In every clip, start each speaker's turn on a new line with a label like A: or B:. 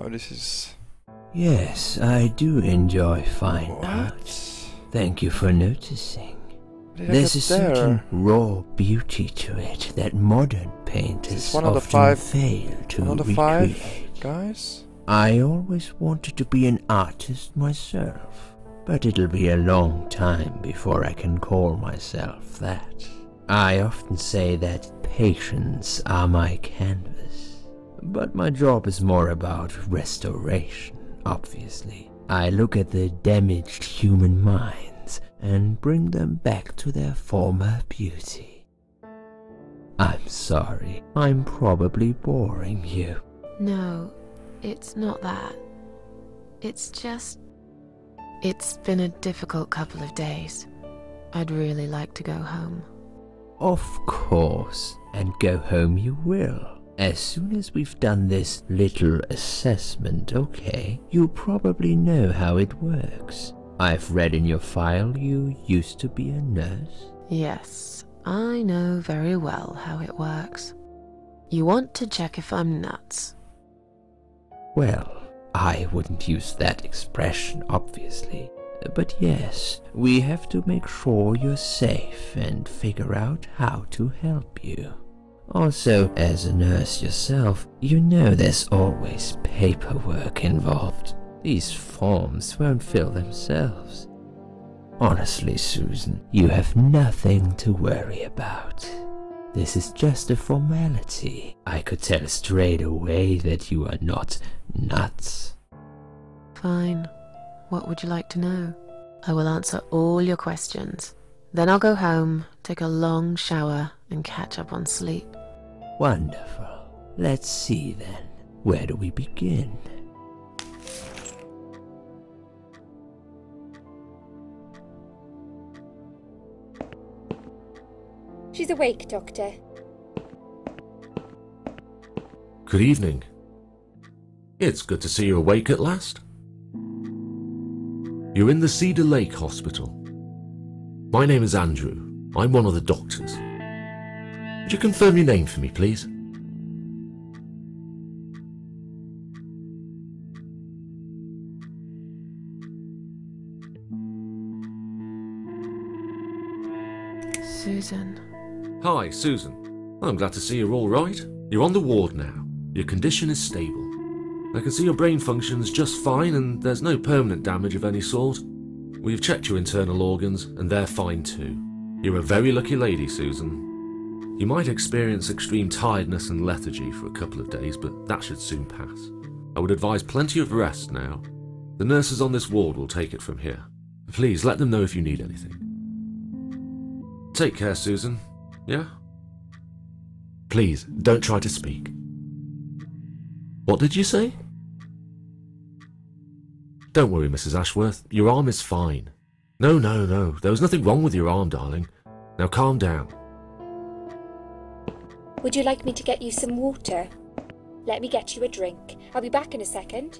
A: Oh, this is...
B: Yes, I do enjoy fine
A: What?
B: art. Thank you for noticing.
A: Did I
B: There's
A: get
B: a certain
A: there?
B: raw beauty to it that modern painters
A: Is this one of the
B: often
A: five-
B: fail to
A: One of the
B: recreate.
A: 5 guys?
B: I always wanted to be an artist myself, but it'll be a long time before I can call myself that. I often say that patients are my canvas, but my job is more about restoration, obviously. I look at the damaged human minds and bring them back to their former beauty. I'm sorry, I'm probably boring you.
C: No, it's not that. It's just... It's been a difficult couple of days. I'd really like to go home.
B: Of course, and go home you will. As soon as we've done this little assessment, okay? You probably know how it works. I've read in your file you used to be a nurse.
C: Yes, I know very well how it works. You want to check if I'm nuts.
B: Well, I wouldn't use that expression, obviously. But yes, we have to make sure you're safe and figure out how to help you. Also, as a nurse yourself, you know there's always paperwork involved. These forms won't fill themselves. Honestly, Susan, you have nothing to worry about. This is just a formality. I could tell straight away that you are not nuts.
C: Fine. What would you like to know? I will answer all your questions. Then I'll go home, take a long shower, and catch up on sleep.
B: Wonderful. Let's see then. Where do we begin?
D: She's awake, Doctor.
E: Good evening. It's good to see you awake at last. You're in the Cedar Lake Hospital. My name is Andrew. I'm one of the doctors. Would you confirm your name for me, please?
C: Susan.
E: Hi, Susan. I'm glad to see you're all right. You're on the ward now. Your condition is stable. I can see your brain functions just fine and there's no permanent damage of any sort. We've checked your internal organs and they're fine too. You're a very lucky lady, Susan. You might experience extreme tiredness and lethargy for a couple of days, but that should soon pass. I would advise plenty of rest now. The nurses on this ward will take it from here. Please let them know if you need anything. Take care, Susan. Yeah? Please, don't try to speak. What did you say? Don't worry, Mrs. Ashworth. Your arm is fine. No. There was nothing wrong with your arm, darling. Now calm down.
D: Would you like me to get you some water? Let me get you a drink. I'll be back in a second.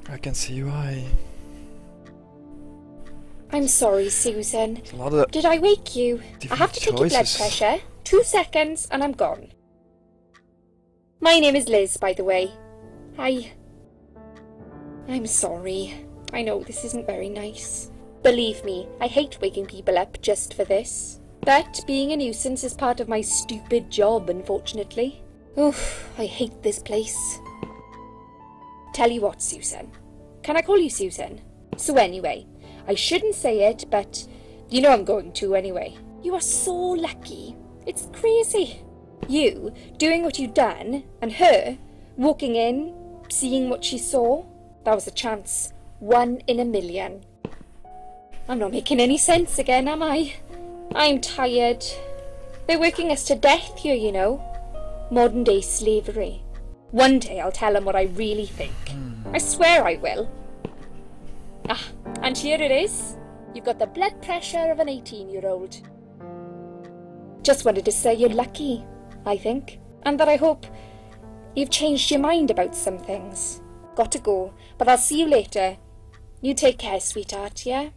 A: I can see why.
D: I'm sorry, Susan.
A: There's a lot of
D: Did I wake you? I have to take your blood
A: choices.
D: pressure. 2 seconds and I'm gone. My name is Liz, by the way. I'm sorry. I know this isn't very nice. Believe me, I hate waking people up just for this. But being a nuisance is part of my stupid job, unfortunately. Oof, I hate this place. Tell you what, Susan. Can I call you Susan? So anyway, I shouldn't say it, but you know I'm going to anyway. You are so lucky. It's crazy. You doing what you've done, and her walking in, seeing what she saw. That was a chance. 1 in a million. I'm not making any sense again, am I? I'm tired. They're working us to death here, you know. Modern day slavery. One day I'll tell them what I really think. I swear I will. Ah, and here it is. You've got the blood pressure of an 18-year-old. Just wanted to say you're lucky, I think. And that I hope You've changed your mind about some things. Got to go, but I'll see you later. You take care, sweetheart, yeah?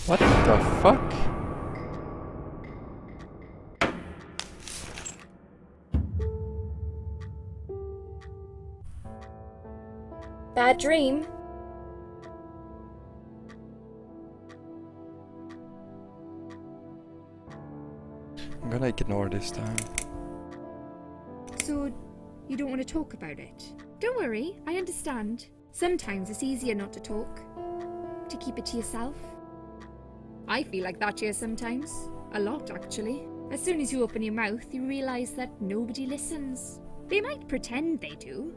A: What the fuck?
D: Bad dream?
A: I'm gonna ignore this time.
D: So, you don't want to talk about it? Don't worry, I understand. Sometimes it's easier not to talk. To keep it to yourself. I feel like that here sometimes. A lot, actually. As soon as you open your mouth, you realise that nobody listens. They might pretend they do,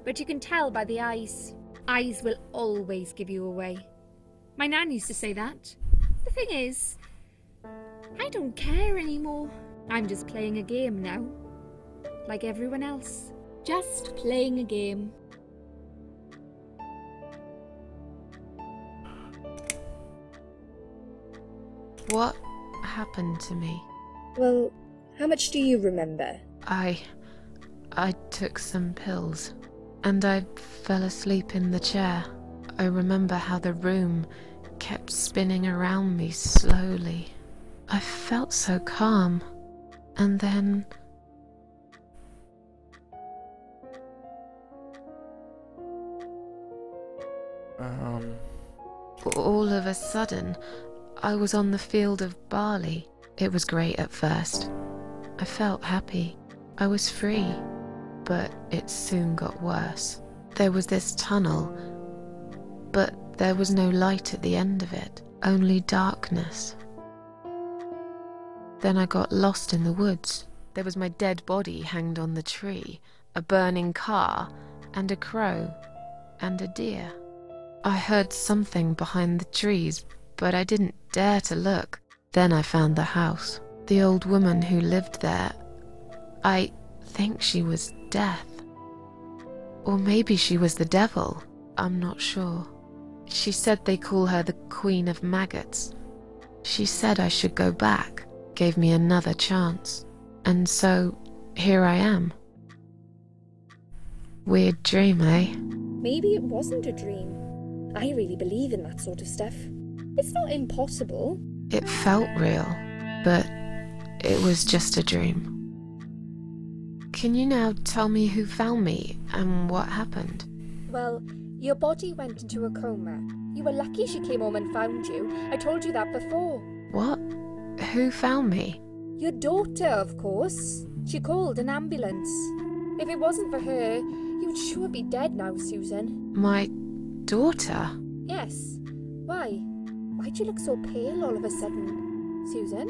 D: but you can tell by the eyes. Eyes will always give you away. My nan used to say that. The thing is, I don't care anymore. I'm just playing a game now. Like everyone else. Just playing a game.
C: What happened to me?
D: Well, how much do you remember?
C: I took some pills, and I fell asleep in the chair. I remember how the room kept spinning around me slowly. I felt so calm, and then... all of a sudden, I was on the field of barley. It was great at first. I felt happy. I was free. But it soon got worse. There was this tunnel, but there was no light at the end of it, only darkness. Then I got lost in the woods. There was my dead body hanged on the tree, a burning car, and a crow, and a deer. I heard something behind the trees, but I didn't dare to look. Then I found the house. The old woman who lived there, I think she was Death. Or maybe she was the devil. I'm not sure. She said they call her the Queen of Maggots. She said I should go back, gave me another chance. And so, here I am. Weird dream, eh?
D: Maybe it wasn't a dream. I really believe in that sort of stuff. It's not impossible.
C: It felt real, but it was just a dream. Can you now tell me who found me and what happened?
D: Well, your body went into a coma. You were lucky she came home and found you. I told you that before.
C: What? Who found me?
D: Your daughter, of course. She called an ambulance. If it wasn't for her, you'd sure be dead now, Susan.
C: My daughter?
D: Yes. Why? Why'd you look so pale all of a sudden, Susan?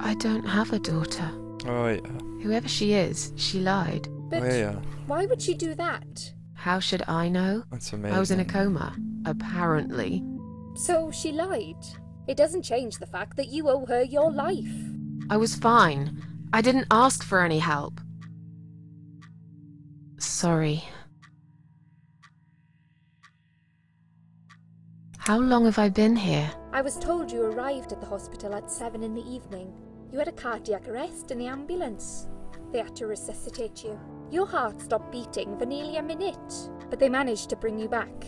C: I don't have a daughter.
A: Oh yeah.
C: Whoever she is, she lied.
D: But
A: Oh yeah.
D: why would she do that?
C: How should I know?
A: That's amazing.
C: I was in a coma, apparently.
D: So she lied. It doesn't change the fact that you owe her your life.
C: I was fine. I didn't ask for any help. Sorry. How long have I been here?
D: I was told you arrived at the hospital at 7 in the evening. You had a cardiac arrest in the ambulance. They had to resuscitate you. Your heart stopped beating for nearly a minute, but they managed to bring you back.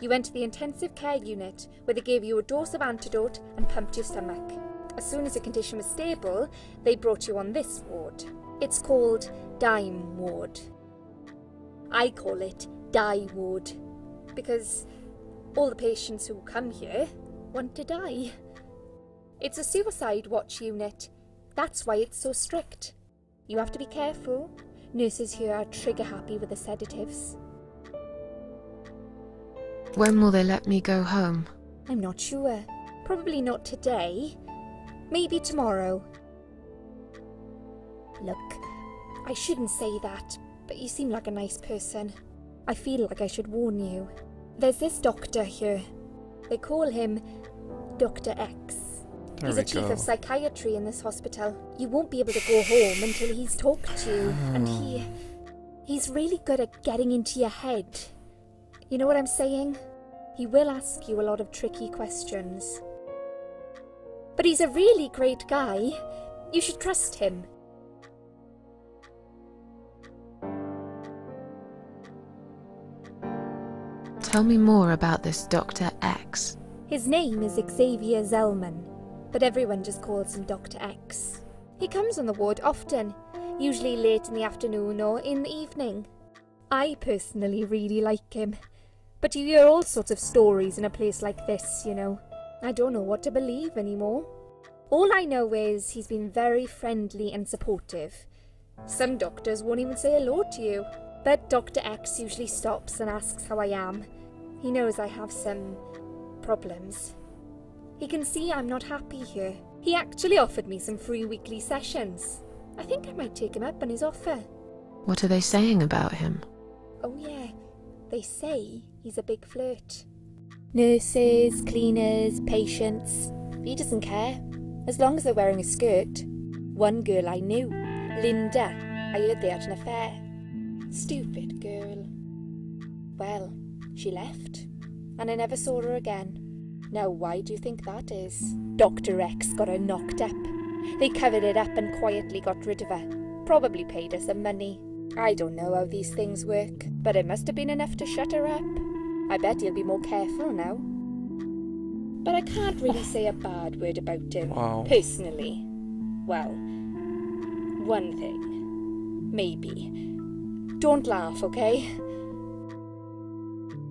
D: You went to the intensive care unit, where they gave you a dose of antidote and pumped your stomach. As soon as the condition was stable, they brought you on this ward. It's called Dime Ward. I call it Die Ward, because all the patients who come here want to die. It's a suicide watch unit. That's why it's so strict. You have to be careful. Nurses here are trigger happy with the sedatives.
C: When will they let me go home?
D: I'm not sure. Probably not today. Maybe tomorrow. Look, I shouldn't say that, but you seem like a nice person. I feel like I should warn you. There's this doctor here. They call him Dr. X. He's a chief of psychiatry in this hospital. You won't be able to go home until he's talked to you, and he's really good at getting into your head. You know what I'm saying? He will ask you a lot of tricky questions. But he's a really great guy. You should trust him.
C: Tell me more about this Dr. X.
D: His name is Xavier Zellman, but everyone just calls him Dr. X. He comes on the ward often, usually late in the afternoon or in the evening. I personally really like him, but you hear all sorts of stories in a place like this, you know. I don't know what to believe anymore. All I know is he's been very friendly and supportive. Some doctors won't even say hello to you, but Dr. X usually stops and asks how I am. He knows I have some problems. He can see I'm not happy here. He actually offered me some free weekly sessions. I think I might take him up on his offer.
C: What are they saying about him?
D: Oh yeah, they say he's a big flirt. Nurses, cleaners, patients. He doesn't care, as long as they're wearing a skirt. One girl I knew, Linda, I heard they had an affair. Stupid girl. Well, she left, and I never saw her again. Now why do you think that is? Dr. X got her knocked up. They covered it up and quietly got rid of her. Probably paid her some money. I don't know how these things work, but it must have been enough to shut her up. I bet he'll be more careful now. But I can't really say a bad word about him, personally. Well, one thing. Maybe. Don't laugh, okay?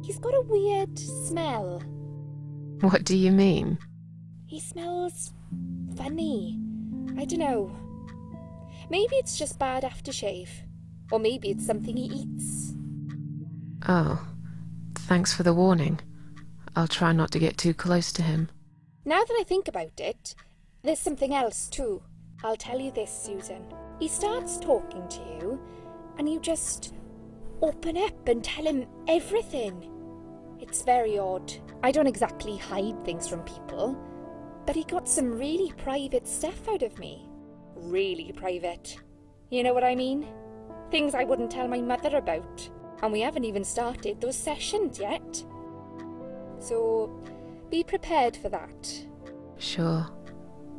D: He's got a weird smell.
C: What do you mean?
D: He smells funny. I don't know. Maybe it's just bad aftershave. Or maybe it's something he eats.
C: Oh, thanks for the warning. I'll try not to get too close to him.
D: Now that I think about it, there's something else too. I'll tell you this, Susan. He starts talking to you, and you just open up and tell him everything. It's very odd. I don't exactly hide things from people, but he got some really private stuff out of me. Really private. You know what I mean? Things I wouldn't tell my mother about. And we haven't even started those sessions yet. So, be prepared for that.
C: Sure.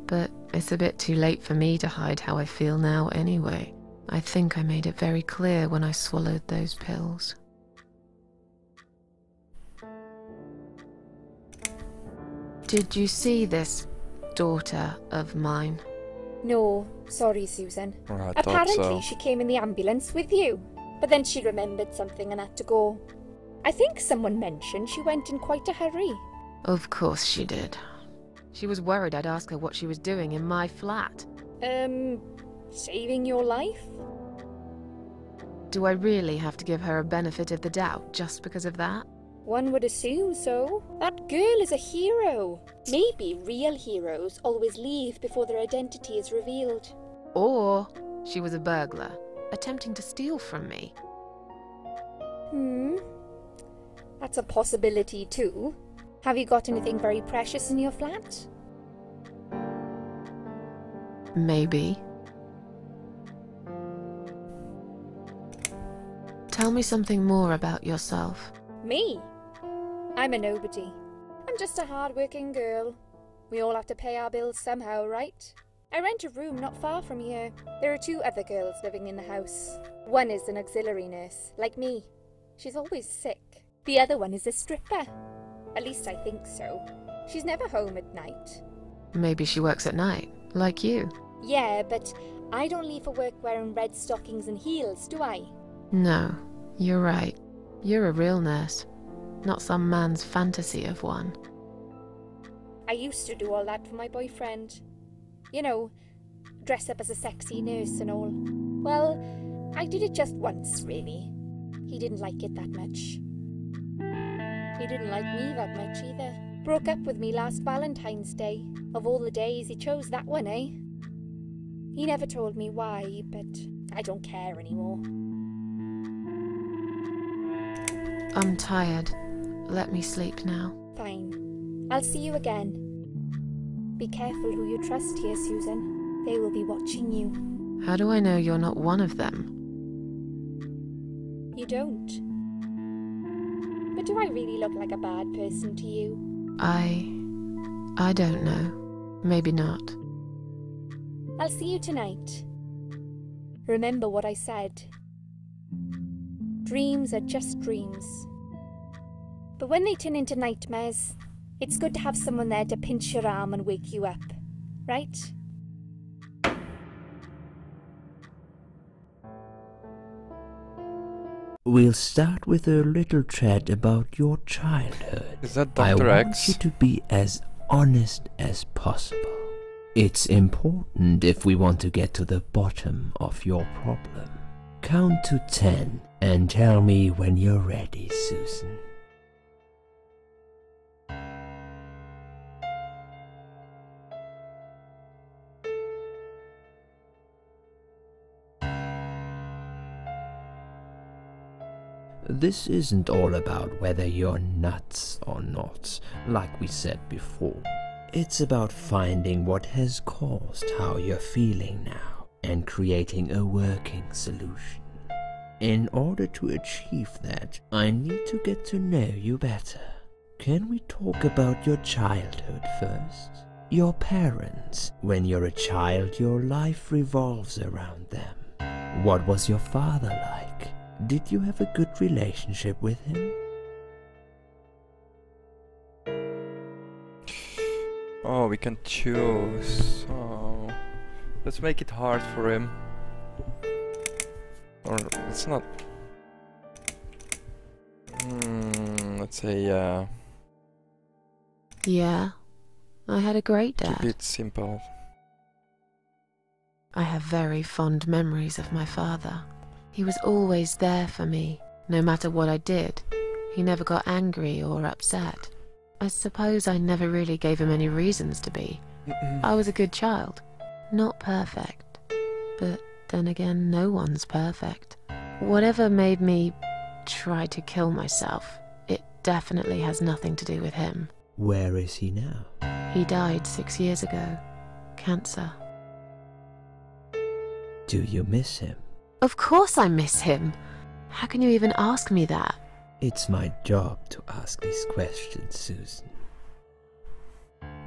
C: But it's a bit too late for me to hide how I feel now anyway. I think I made it very clear when I swallowed those pills. Did you see this daughter of mine?
D: No, sorry, Susan.
A: I
D: Apparently
A: thought so.
D: she came in the ambulance with you, but then she remembered something and had to go. I think someone mentioned she went in quite a hurry.
C: Of course she did. She was worried I'd ask her what she was doing in my flat.
D: Saving your life?
C: Do I really have to give her a benefit of the doubt just because of that?
D: One would assume so. That girl is a hero. Maybe real heroes always leave before their identity is revealed.
C: Or she was a burglar, attempting to steal from me.
D: That's a possibility too. Have you got anything very precious in your flat?
C: Maybe. Tell me something more about yourself.
D: Me? I'm a nobody. I'm just a hard-working girl. We all have to pay our bills somehow, right? I rent a room not far from here. There are 2 other girls living in the house. One is an auxiliary nurse, like me. She's always sick. The other one is a stripper. At least I think so. She's never home at night.
C: Maybe she works at night, like you.
D: Yeah, but I don't leave for work wearing red stockings and heels, do I?
C: No, you're right. You're a real nurse, not some man's fantasy of one.
D: I used to do all that for my boyfriend. You know, dress up as a sexy nurse and all. Well, I did it just once, really. He didn't like it that much. He didn't like me that much either. Broke up with me last Valentine's Day. Of all the days, he chose that one, eh? He never told me why, but I don't care anymore.
C: I'm tired. Let me sleep now.
D: Fine. I'll see you again. Be careful who you trust here, Susan. They will be watching you.
C: How do I know you're not one of them?
D: You don't. But do I really look like a bad person to you?
C: I don't know. Maybe not.
D: I'll see you tonight. Remember what I said. Dreams are just dreams. But when they turn into nightmares, it's good to have someone there to pinch your arm and wake you up, right?
B: We'll start with a little chat about your childhood.
A: Is that
B: I
A: Dr.
B: want
A: X?
B: you to be as honest as possible. It's important if we want to get to the bottom of your problem. Count to 10 and tell me when you're ready, Susan. This isn't all about whether you're nuts or not, like we said before. It's about finding what has caused how you're feeling now and creating a working solution. In order to achieve that, I need to get to know you better. Can we talk about your childhood first? Your parents. When you're a child, your life revolves around them. What was your father like? Did you have a good relationship with him?
A: Oh, we can choose. Oh, let's make it hard for him. Or let's not. Let's say
C: Yeah, I had a great
A: keep
C: dad.
A: it simple.
C: I have very fond memories of my father. He was always there for me, no matter what I did. He never got angry or upset. I suppose I never really gave him any reasons to be. I was a good child. Not perfect. But then again, no one's perfect. Whatever made me try to kill myself, it definitely has nothing to do with him.
B: Where is he now?
C: He died 6 years ago. Cancer.
B: Do you miss him?
C: Of course I miss him. How can you even ask me that?
B: It's my job to ask these questions, Susan.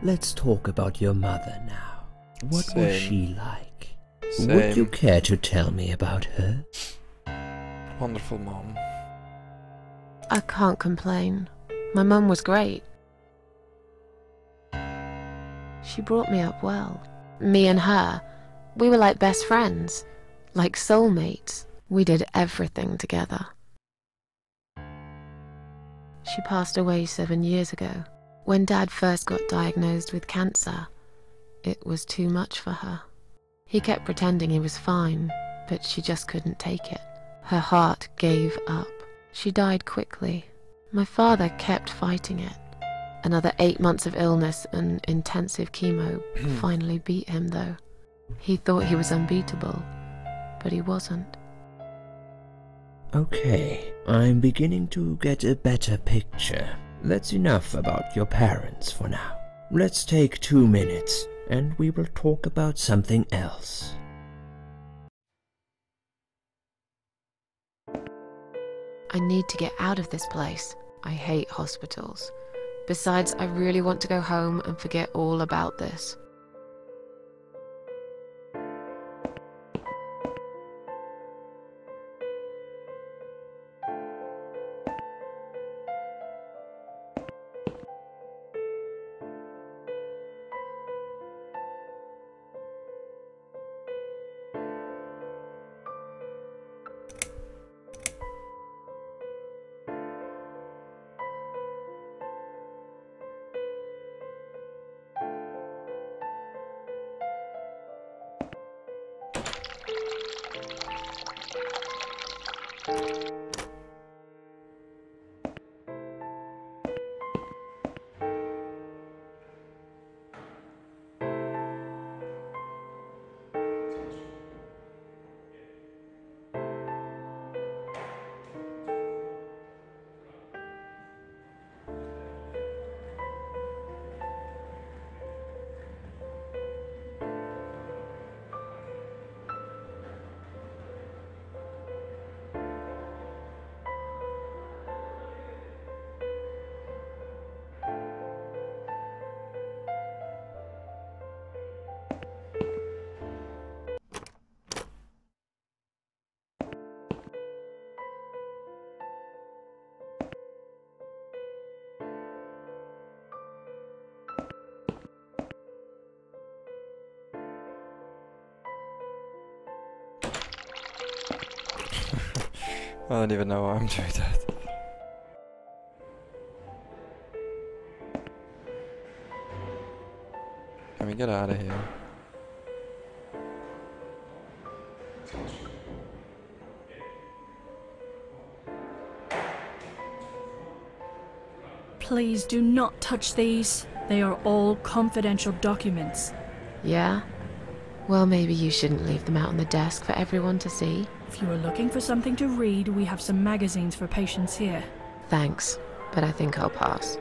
B: Let's talk about your mother now. What was
A: Same.
B: she like? Would you
A: Same.
B: care to tell me about her?
A: Wonderful mom.
C: I can't complain. My mum was great. She brought me up well. Me and her, we were like best friends, like soulmates. We did everything together. She passed away 7 years ago. When Dad first got diagnosed with cancer, it was too much for her. He kept pretending he was fine, but she just couldn't take it. Her heart gave up. She died quickly. My father kept fighting it. Another 8 months of illness and intensive chemo finally beat him, though. He thought he was unbeatable, but he wasn't.
B: Okay, I'm beginning to get a better picture. That's enough about your parents for now. Let's take 2 minutes, and we will talk about something else.
C: I need to get out of this place. I hate hospitals. Besides, I really want to go home and forget all about this.
A: I don't even know why I'm doing that. Can we get out of here?
F: Please do not touch these. They are all confidential documents.
C: Yeah? Well, maybe you shouldn't leave them out on the desk for everyone to see.
F: If you are looking for something to read, we have some magazines for patients here.
C: Thanks, but I think I'll pass.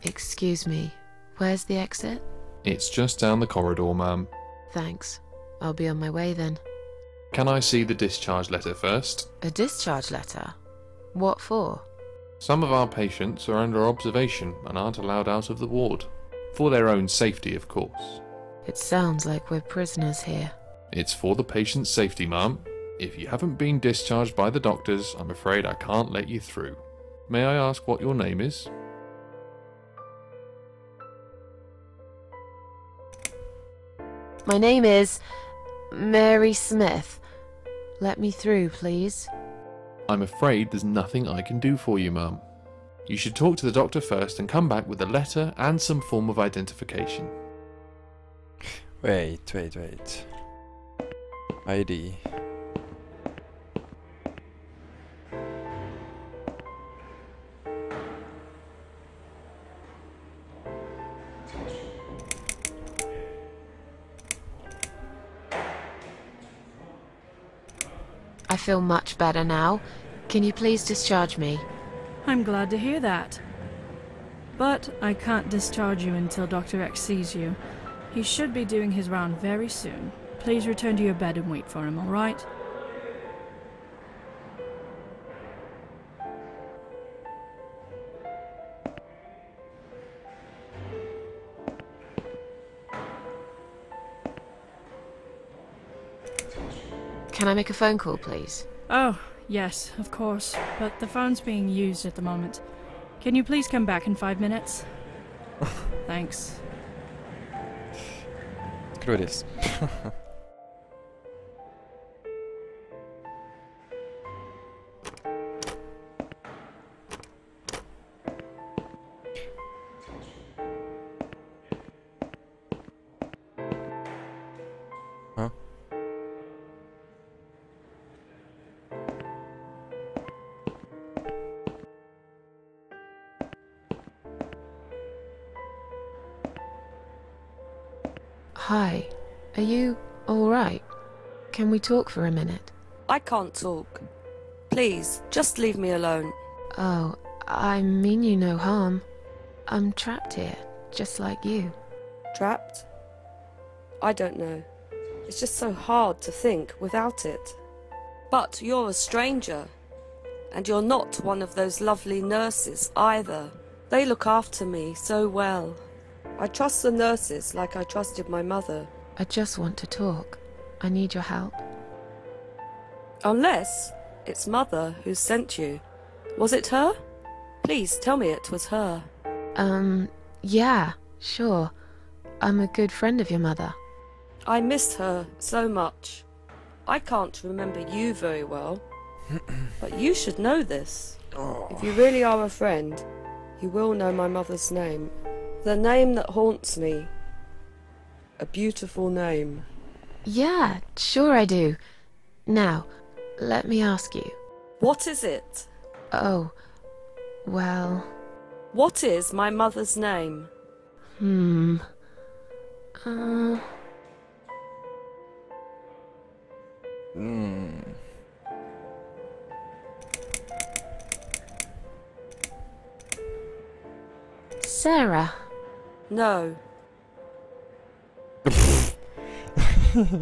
C: Excuse me, where's the exit?
G: It's just down the corridor, ma'am.
C: Thanks. I'll be on my way then.
G: Can I see the discharge letter first?
C: A discharge letter? What for?
G: Some of our patients are under observation and aren't allowed out of the ward. For their own safety, of course.
C: It sounds like we're prisoners here.
G: It's for the patient's safety, ma'am. If you haven't been discharged by the doctors, I'm afraid I can't let you through. May I ask what your name is?
C: My name is Mary Smith. Let me through, please.
G: I'm afraid there's nothing I can do for you, ma'am. You should talk to the doctor first and come back with a letter and some form of identification.
A: Wait. ID.
C: I feel much better now. Can you please discharge me?
F: I'm glad to hear that. But I can't discharge you until Dr. X sees you. He should be doing his round very soon. Please return to your bed and wait for him, all right?
C: Can I make a phone call, please?
F: Oh, yes, of course. But the phone's being used at the moment. Can you please come back in 5 minutes? Thanks.
A: Screw this. Huh?
C: Hi. Are you alright? Can we talk for a minute?
H: I can't talk. Please, just leave me alone.
C: Oh, I mean you no harm. I'm trapped here, just like you.
H: Trapped? I don't know. It's just so hard to think without it. But you're a stranger. And you're not one of those lovely nurses either. They look after me so well. I trust the nurses like I trusted my mother.
C: I just want to talk. I need your help.
H: Unless it's Mother who sent you. Was it her? Please tell me it was her.
C: Yeah, sure. I'm a good friend of your mother.
H: I miss her so much. I can't remember you very well. But you should know this. If you really are a friend, you will know my mother's name. The name that haunts me. A beautiful name.
C: Yeah, sure I do. Now, let me ask you.
H: What is it?
C: Oh, well...
H: What is my mother's name?
C: Sarah.
H: No.
A: I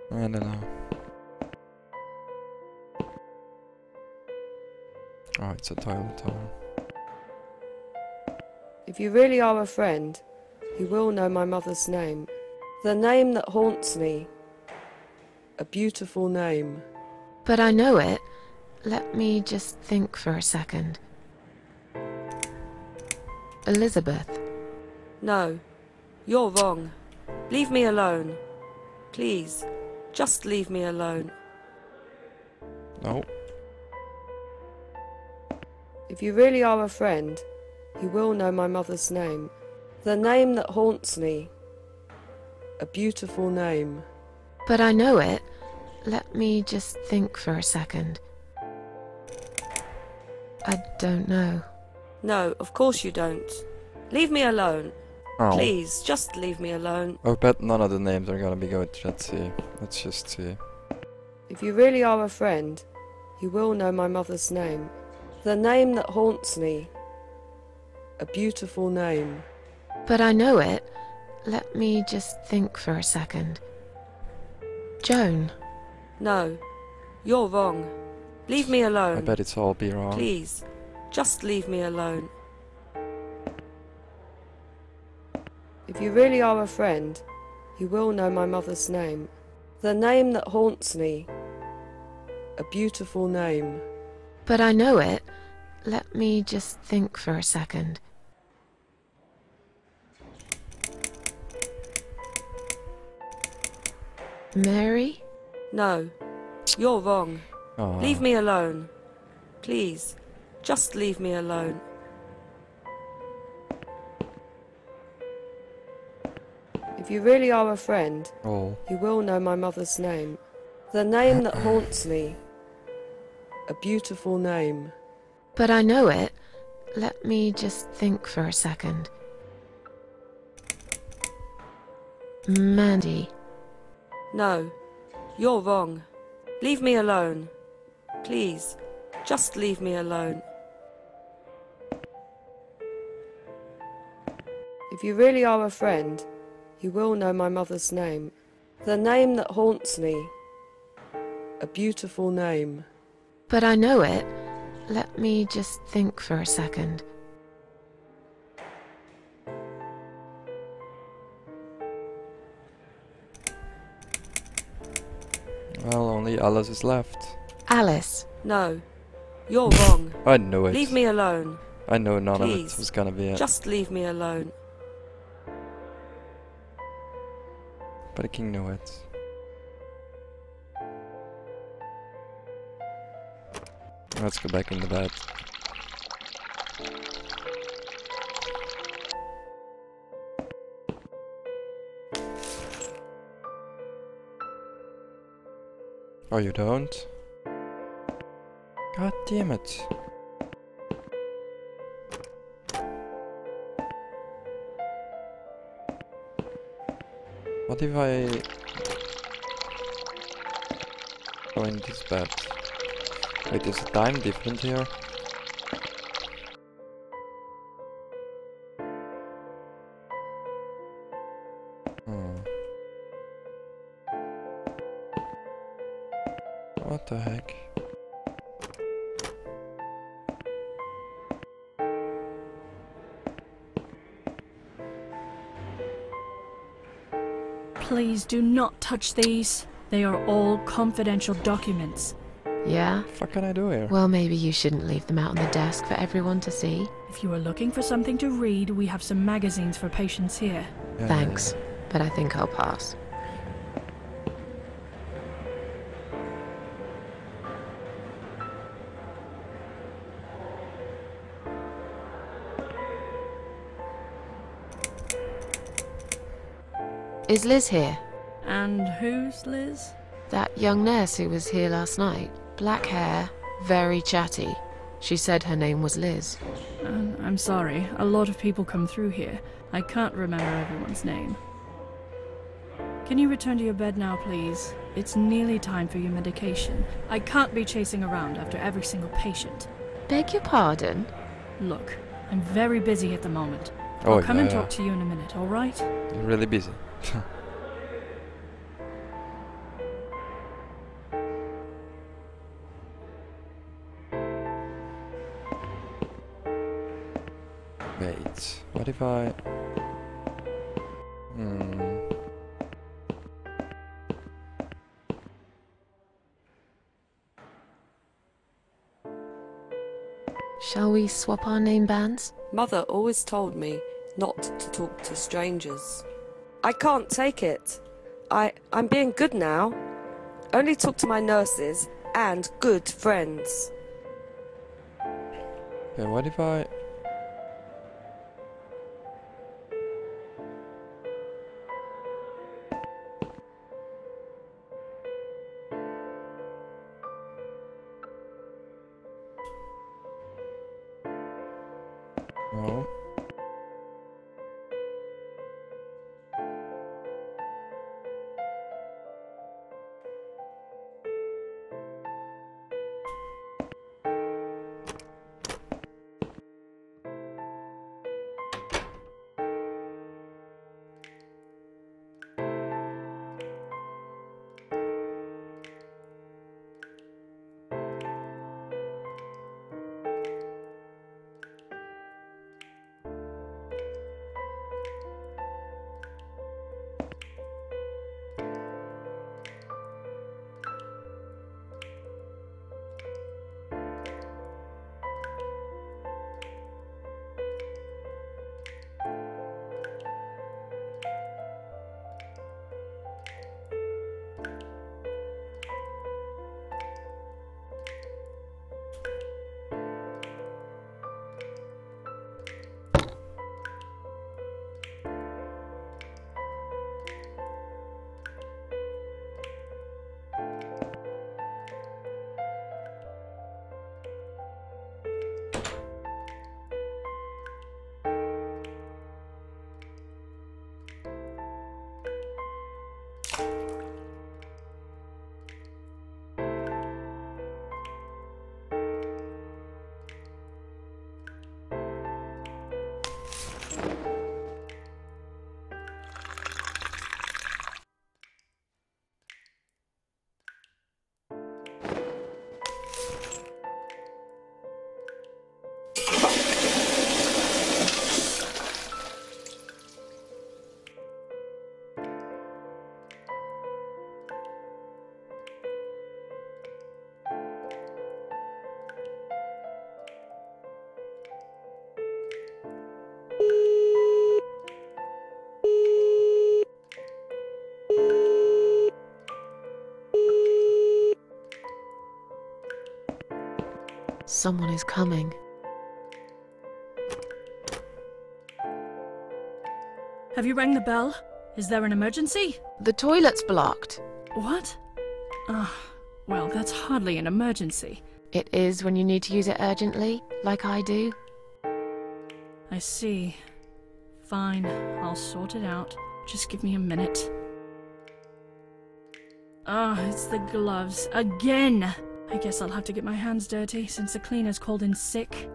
A: don't know. Oh, it's a toilet hole.
H: If you really are a friend, you will know my mother's name. The name that haunts me. A beautiful name.
C: But I know it. Let me just think for a second. Elizabeth.
H: No, you're wrong. Leave me alone. Please, just leave me alone.
A: No.
H: If you really are a friend, you will know my mother's name. The name that haunts me. A beautiful name.
C: But I know it. Let me just think for a second. I don't know.
H: No, of course you don't. Leave me alone.
A: Oh.
H: Please, just leave me alone.
A: I bet none of the names are gonna be good. Let's see. Let's just see.
H: If you really are a friend, you will know my mother's name. The name that haunts me. A beautiful name.
C: But I know it. Let me just think for a second. Joan.
H: No, you're wrong. Leave me alone.
A: I bet it's all be wrong.
H: Please, just leave me alone. If you really are a friend, you will know my mother's name. The name that haunts me. A beautiful name.
C: But I know it. Let me just think for a second. Mary?
H: No, you're wrong.
A: Oh.
H: Leave me alone. Please, just leave me alone. If you really are a friend,
A: Oh.
H: you will know my mother's name. The name that haunts me. A beautiful name.
C: But I know it. Let me just think for a second. Mandy.
H: No, you're wrong. Leave me alone. Please, just leave me alone. If you really are a friend, you will know my mother's name. The name that haunts me. A beautiful name.
C: But I know it. Let me just think for a second.
A: Well, only Alice is left.
C: Alice.
H: No, you're wrong.
A: I knew it.
H: Leave me alone.
A: I knew none of
H: Please,
A: it was gonna be it.
H: Just leave me alone.
A: But the king knew it. Let's go back in the bed. Oh, you don't? God damn it. What if I go in this bed? Wait, is the time different here? What the heck?
F: Please do not touch these. They are all confidential documents.
C: Yeah?
A: What the fuck can I do here?
C: Well, maybe you shouldn't leave them out on the desk for everyone to see.
F: If you are looking for something to read, we have some magazines for patients here.
A: Yeah,
C: Thanks, but I think I'll pass. Is Liz here?
F: And who's Liz?
C: That young nurse who was here last night. Black hair, very chatty. She said her name was Liz.
F: I'm sorry. A lot of people come through here. I can't remember everyone's name. Can you return to your bed now, please? It's nearly time for your medication. I can't be chasing around after every single patient.
C: Beg your pardon?
F: Look, I'm very busy at the moment.
A: Oh,
F: I'll come and
A: yeah.
F: talk to you in a minute, alright?
A: You're really busy. Wait, what if I...
C: Shall we swap our name bands?
H: Mother always told me not to talk to strangers. I can't take it. I'm being good now. Only talk to my nurses and good friends.
A: Okay, what if I... No.
C: Someone is coming.
F: Have you rang the bell? Is there an emergency?
C: The toilet's blocked.
F: What? Well, that's hardly an emergency.
C: It is when you need to use it urgently, like I do.
F: I see. Fine, I'll sort it out. Just give me a minute. It's the gloves. Again! I guess I'll have to get my hands dirty since the cleaner's called in sick.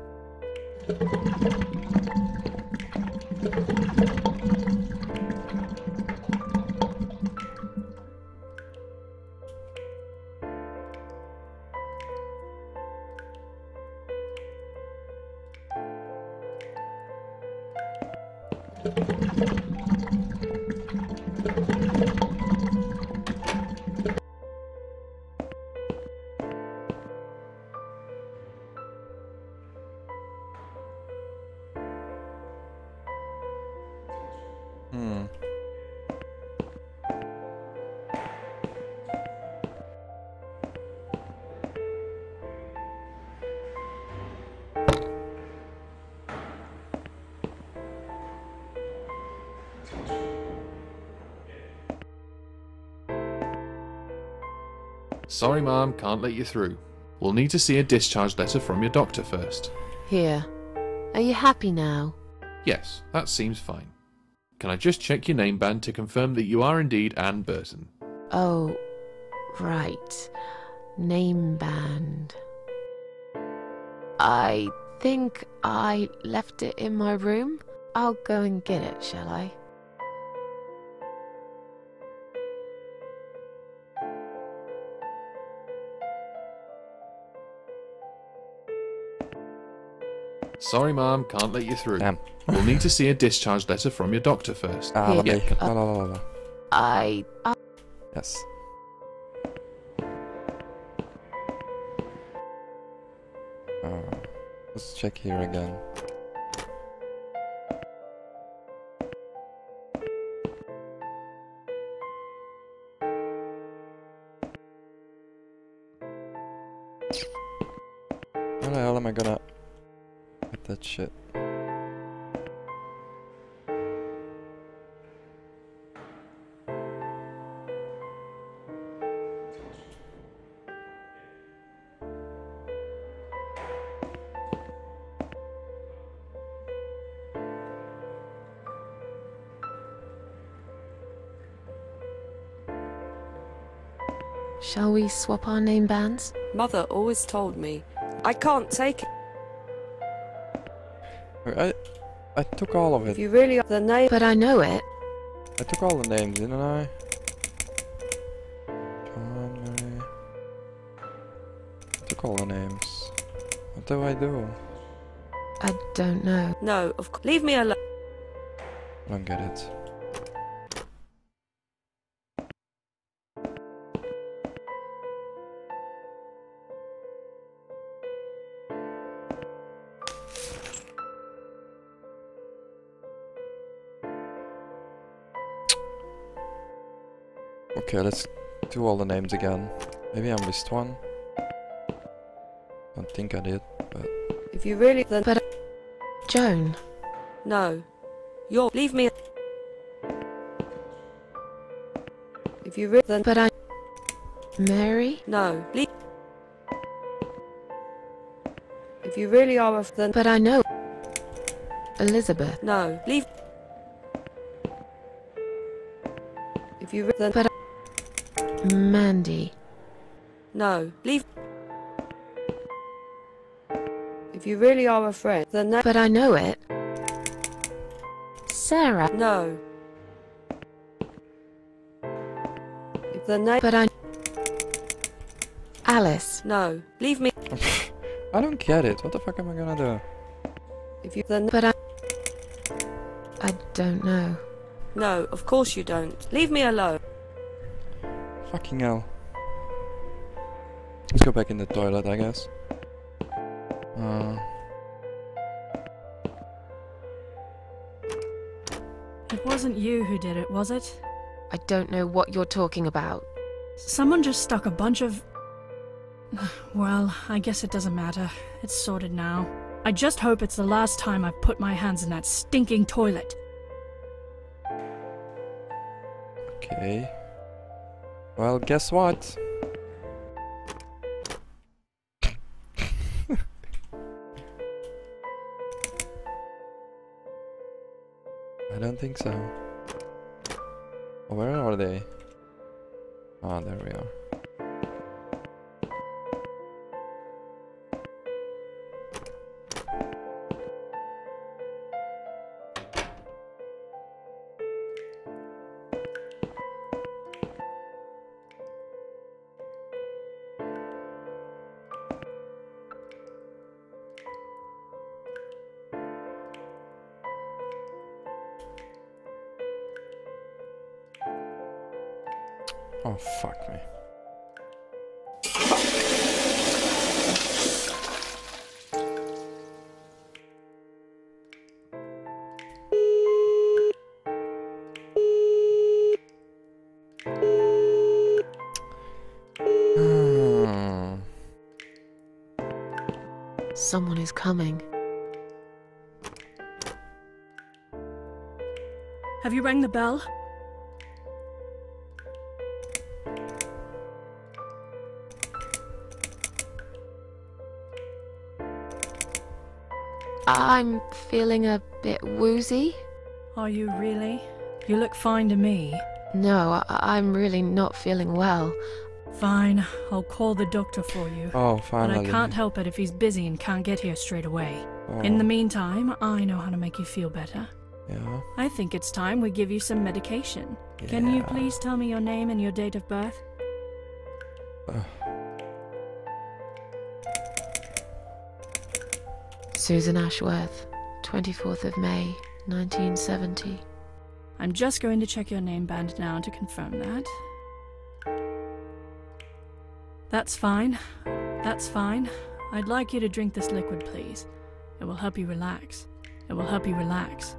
G: Sorry, Mom, can't let you through. We'll need to see a discharge letter from your doctor first.
C: Here. Are you happy now?
G: Yes, that seems fine. Can I just check your name band to confirm that you are indeed Anne Burton?
C: Oh, right. Name band. I think I left it in my room. I'll go and get it, shall I?
G: Sorry, Mom, can't let you through.
A: Damn.
G: We'll need to see a discharge letter from your doctor first.
C: Here.
A: Okay. La, la, la, la.
C: I...
A: Yes. Let's check here again. How the hell am I gonna get that shit?
C: Shall we swap our name bands?
H: Mother always told me I can't take it.
A: I took all of
H: If
A: it.
H: you really are the name.
C: But I know it.
A: I took all the names, didn't I? John, Mary. I took all the names. What do I do?
C: I don't know.
H: No, of course. Leave me alone.
A: I don't get it. Okay, let's do all the names again. Maybe I missed one. Don't think I did, but...
H: If you really then.
C: But Joan.
H: No. You're. Leave me. If you really then.
C: But I... Mary?
H: No. Leave. If you really are a then.
C: But I know... Elizabeth.
H: No. Leave. If you then.
C: But Mandy.
H: No. Leave. If you really are a friend, then no.
C: But I know it. Sarah.
H: No. If the name.
C: But I... Alice.
H: No. Leave me.
A: I don't get it. What the fuck am I gonna do?
H: If you then.
C: But I don't know.
H: No, of course you don't. Leave me alone.
A: Fucking hell. Let's go back in the toilet, I guess.
F: It wasn't you who did it, was it?
C: I don't know what you're talking about.
F: Someone just stuck a bunch of... Well, I guess it doesn't matter. It's sorted now. I just hope it's the last time I've put my hands in that stinking toilet.
A: Okay. Well, guess what? I don't think so. Oh, where are they? Ah, there we are. Oh, fuck me.
C: Someone is coming.
F: Have you rang the bell?
C: I'm feeling a bit woozy.
F: Are you really? You look fine to me.
C: No, I'm really not feeling well.
F: Fine, I'll call the doctor for you.
A: Oh,
F: But
A: finally.
F: I can't help it if he's busy and can't get here straight away.
A: Oh,
F: In the meantime, I know how to make you feel better.
A: yeah.
F: I think it's time we give you some medication. Can you
A: Yeah.
F: please tell me your name and your date of birth?
C: Susan Ashworth, 24th of May, 1970.
F: I'm just going to check your name band now to confirm that. That's fine. That's fine. I'd like you to drink this liquid, please. It will help you relax. It will help you relax.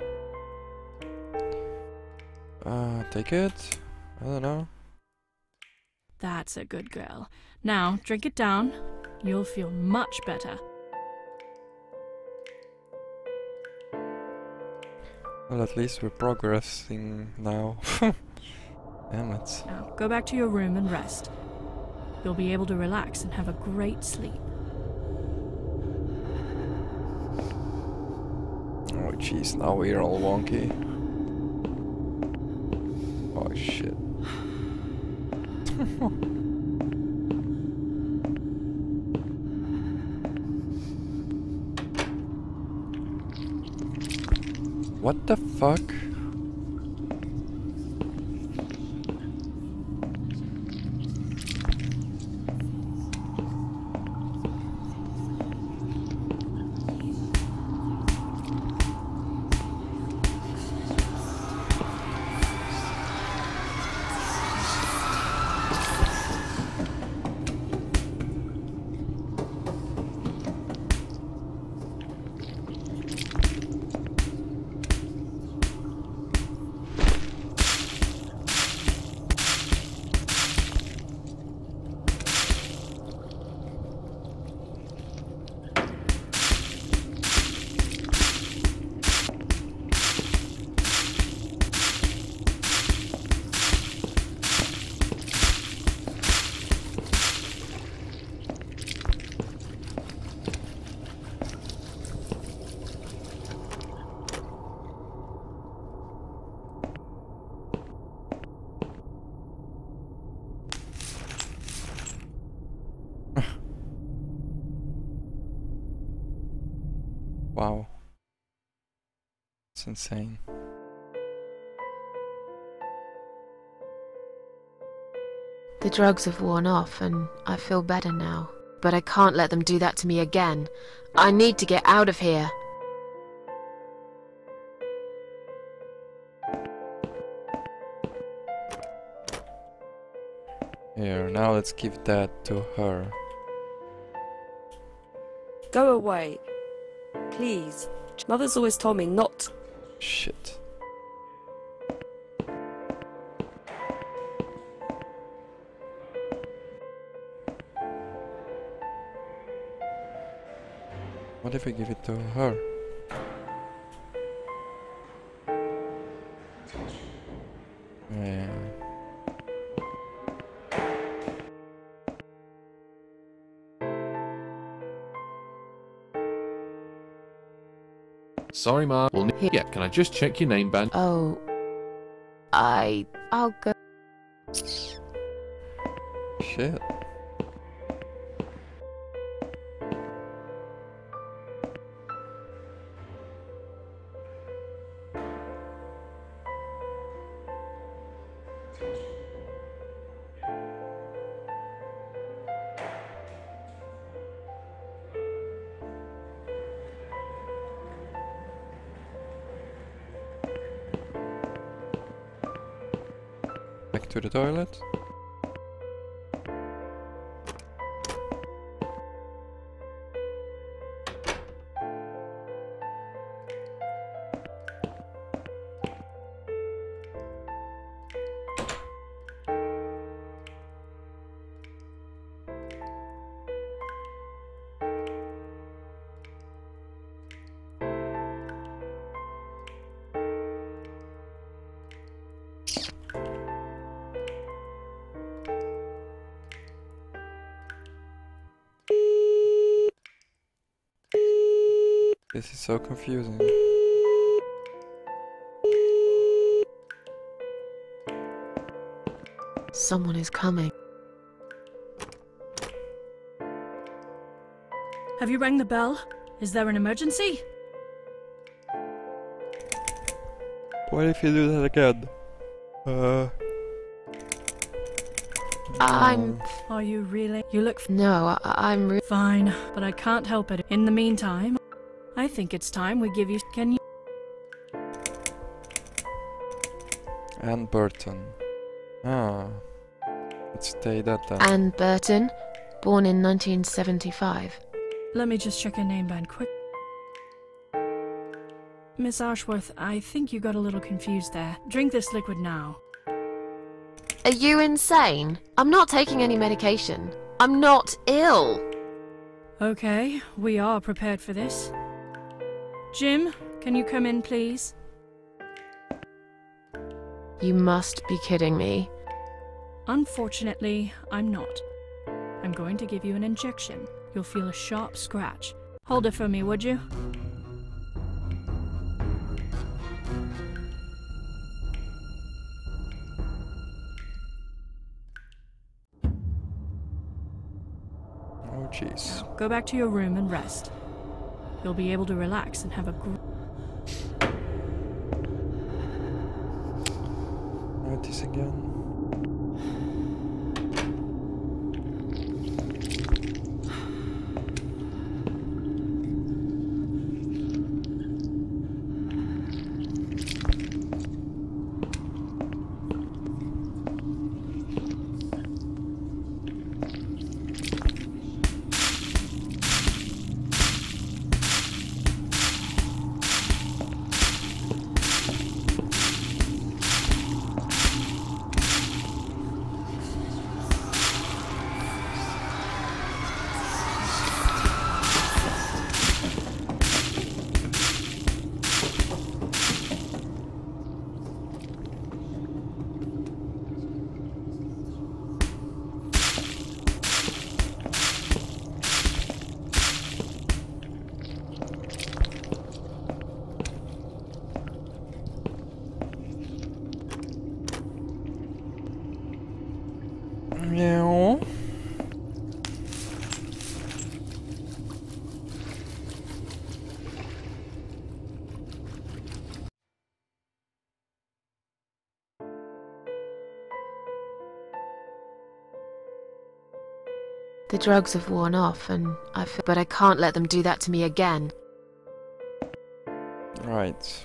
A: Take it? I don't know.
F: That's a good girl. Now, drink it down. You'll feel much better.
A: Well, at least we're progressing now. Damn it.
F: Now, go back to your room and rest. You'll be able to relax and have a great sleep.
A: Oh jeez, now we're all wonky. Oh shit. What the fuck? Wow. It's insane.
C: The drugs have worn off and I feel better now. But I can't let them do that to me again. I need to get out of here.
A: Here, now let's give that to her.
H: Go away. Please. Mother's always told me not.
A: Shit. What if I give it to her? Yeah.
G: Sorry, Ma. Yeah, can I just check your name band?
C: Oh, I'll go.
A: Shit. Back to the toilet. This is so confusing.
C: Someone is coming.
F: Have you rang the bell? Is there an emergency?
A: What if you do that again?
F: Are you really? You look
C: No, I'm
F: fine, but I can't help it. In the meantime, I think it's time we give you... Can you...
A: Anne Burton. Ah. Let's say that then.
C: Anne Burton, born in 1975.
F: Let me just check her name band quick. Miss Ashworth, I think you got a little confused there. Drink this liquid now.
C: Are you insane? I'm not taking any medication. I'm not ill.
F: Okay, we are prepared for this. Jim, can you come in, please?
C: You must be kidding me.
F: Unfortunately, I'm not. I'm going to give you an injection. You'll feel a sharp scratch. Hold it for me, would you?
A: Oh, jeez.
F: Now, go back to your room and rest. You'll be able to relax and have a
A: Not this again. Meow.
C: The drugs have worn off, and but I can't let them do that to me again.
A: Right.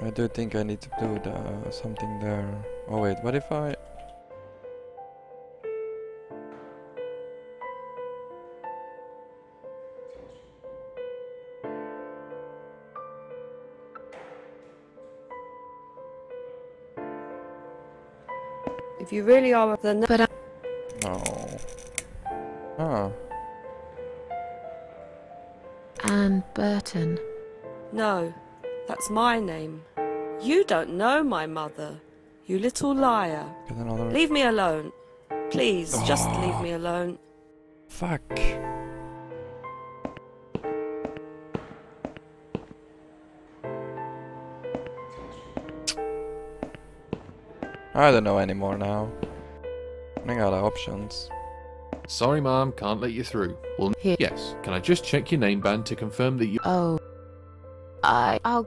A: I do think I need to do something there. Oh wait, what if I...
H: If you really are the
C: But
A: No. Ah.
C: Anne Burton.
H: No, that's my name. You don't know my mother, you little liar.
A: Get another...
H: Leave me alone. Please, just leave me alone.
A: Fuck. I don't know anymore now. Running out of options.
G: Sorry, Mom, can't let you through. Well,
C: Here.
G: yes. Can I just check your name band to confirm that you...
C: Oh. I'll...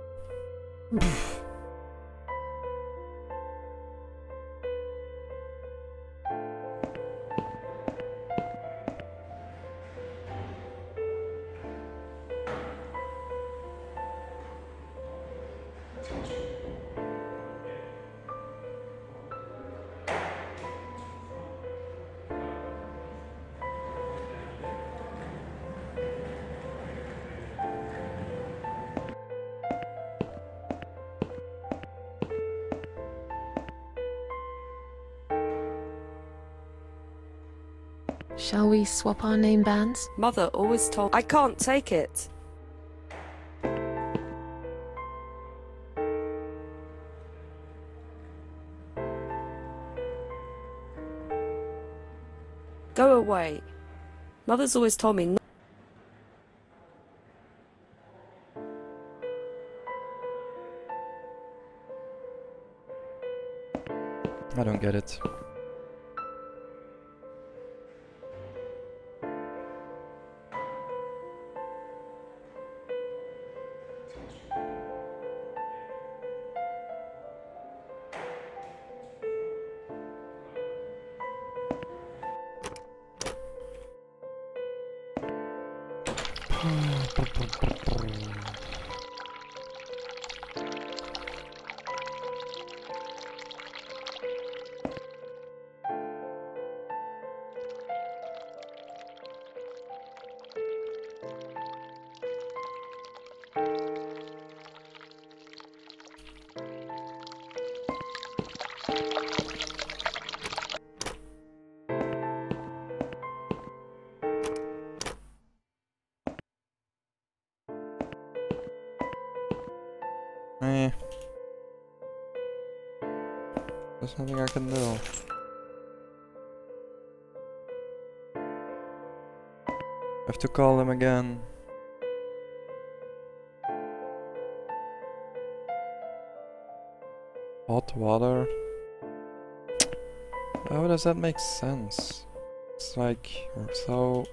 C: Shall we swap our name bands?
H: Mother always told... I can't take it. Go away. Mother's always told me...
A: I don't get it. Eh. There's nothing I can do. I have to call him again. Hot water? How does that make sense? It's like, so...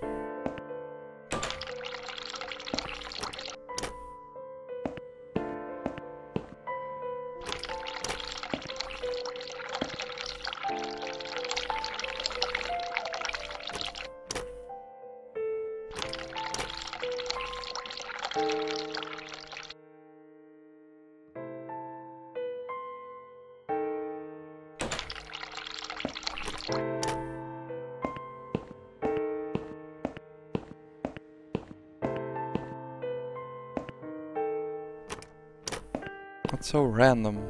A: That's so random.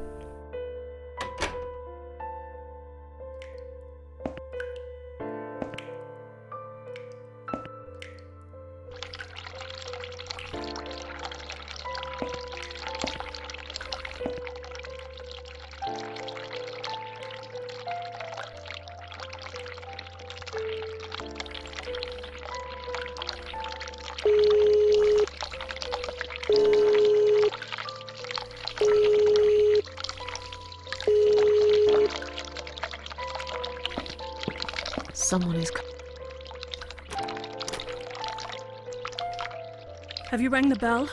C: Someone is...
F: Have you rang the bell?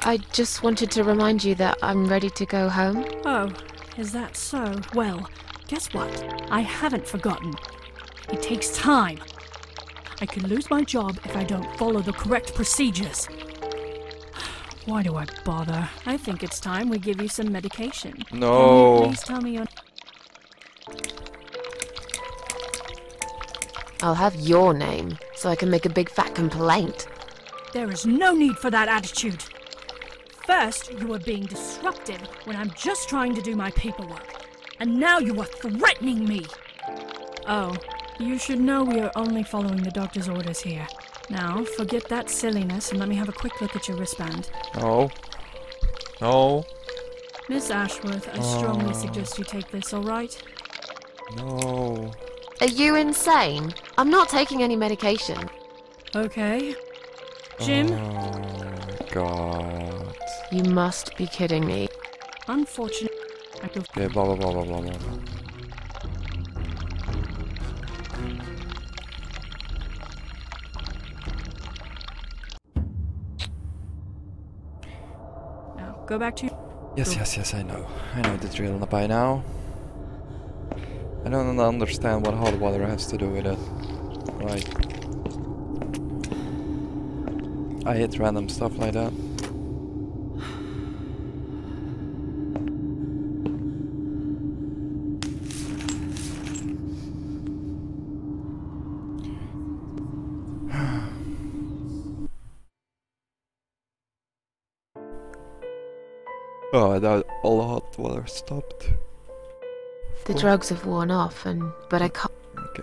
C: I just wanted to remind you that I'm ready to go home.
F: Oh, is that so? Well, guess what? I haven't forgotten. It takes time. I could lose my job if I don't follow the correct procedures. Why do I bother? I think it's time we give you some medication.
A: No.
F: Can you please tell me your...
C: I'll have your name, so I can make a big fat complaint.
F: There is no need for that attitude. First, you were being disruptive when I'm just trying to do my paperwork. And now you are threatening me. Oh, you should know we are only following the doctor's orders here. Now, forget that silliness and let me have a quick look at your wristband.
A: No. No.
F: Miss Ashworth, I strongly suggest you take this, alright?
A: No.
C: Are you insane? I'm not taking any medication.
F: Okay. Jim?
A: Oh god.
C: You must be kidding me.
F: Unfortunately,
A: Okay, blah blah blah blah blah blah.
F: Now, go back to...
A: Yes, I know. I know the drill by now. I don't understand what hot water has to do with it. Like... I hate random stuff like that. Oh, I thought all the hot water stopped.
C: The drugs have worn off, but I can't...
A: Okay.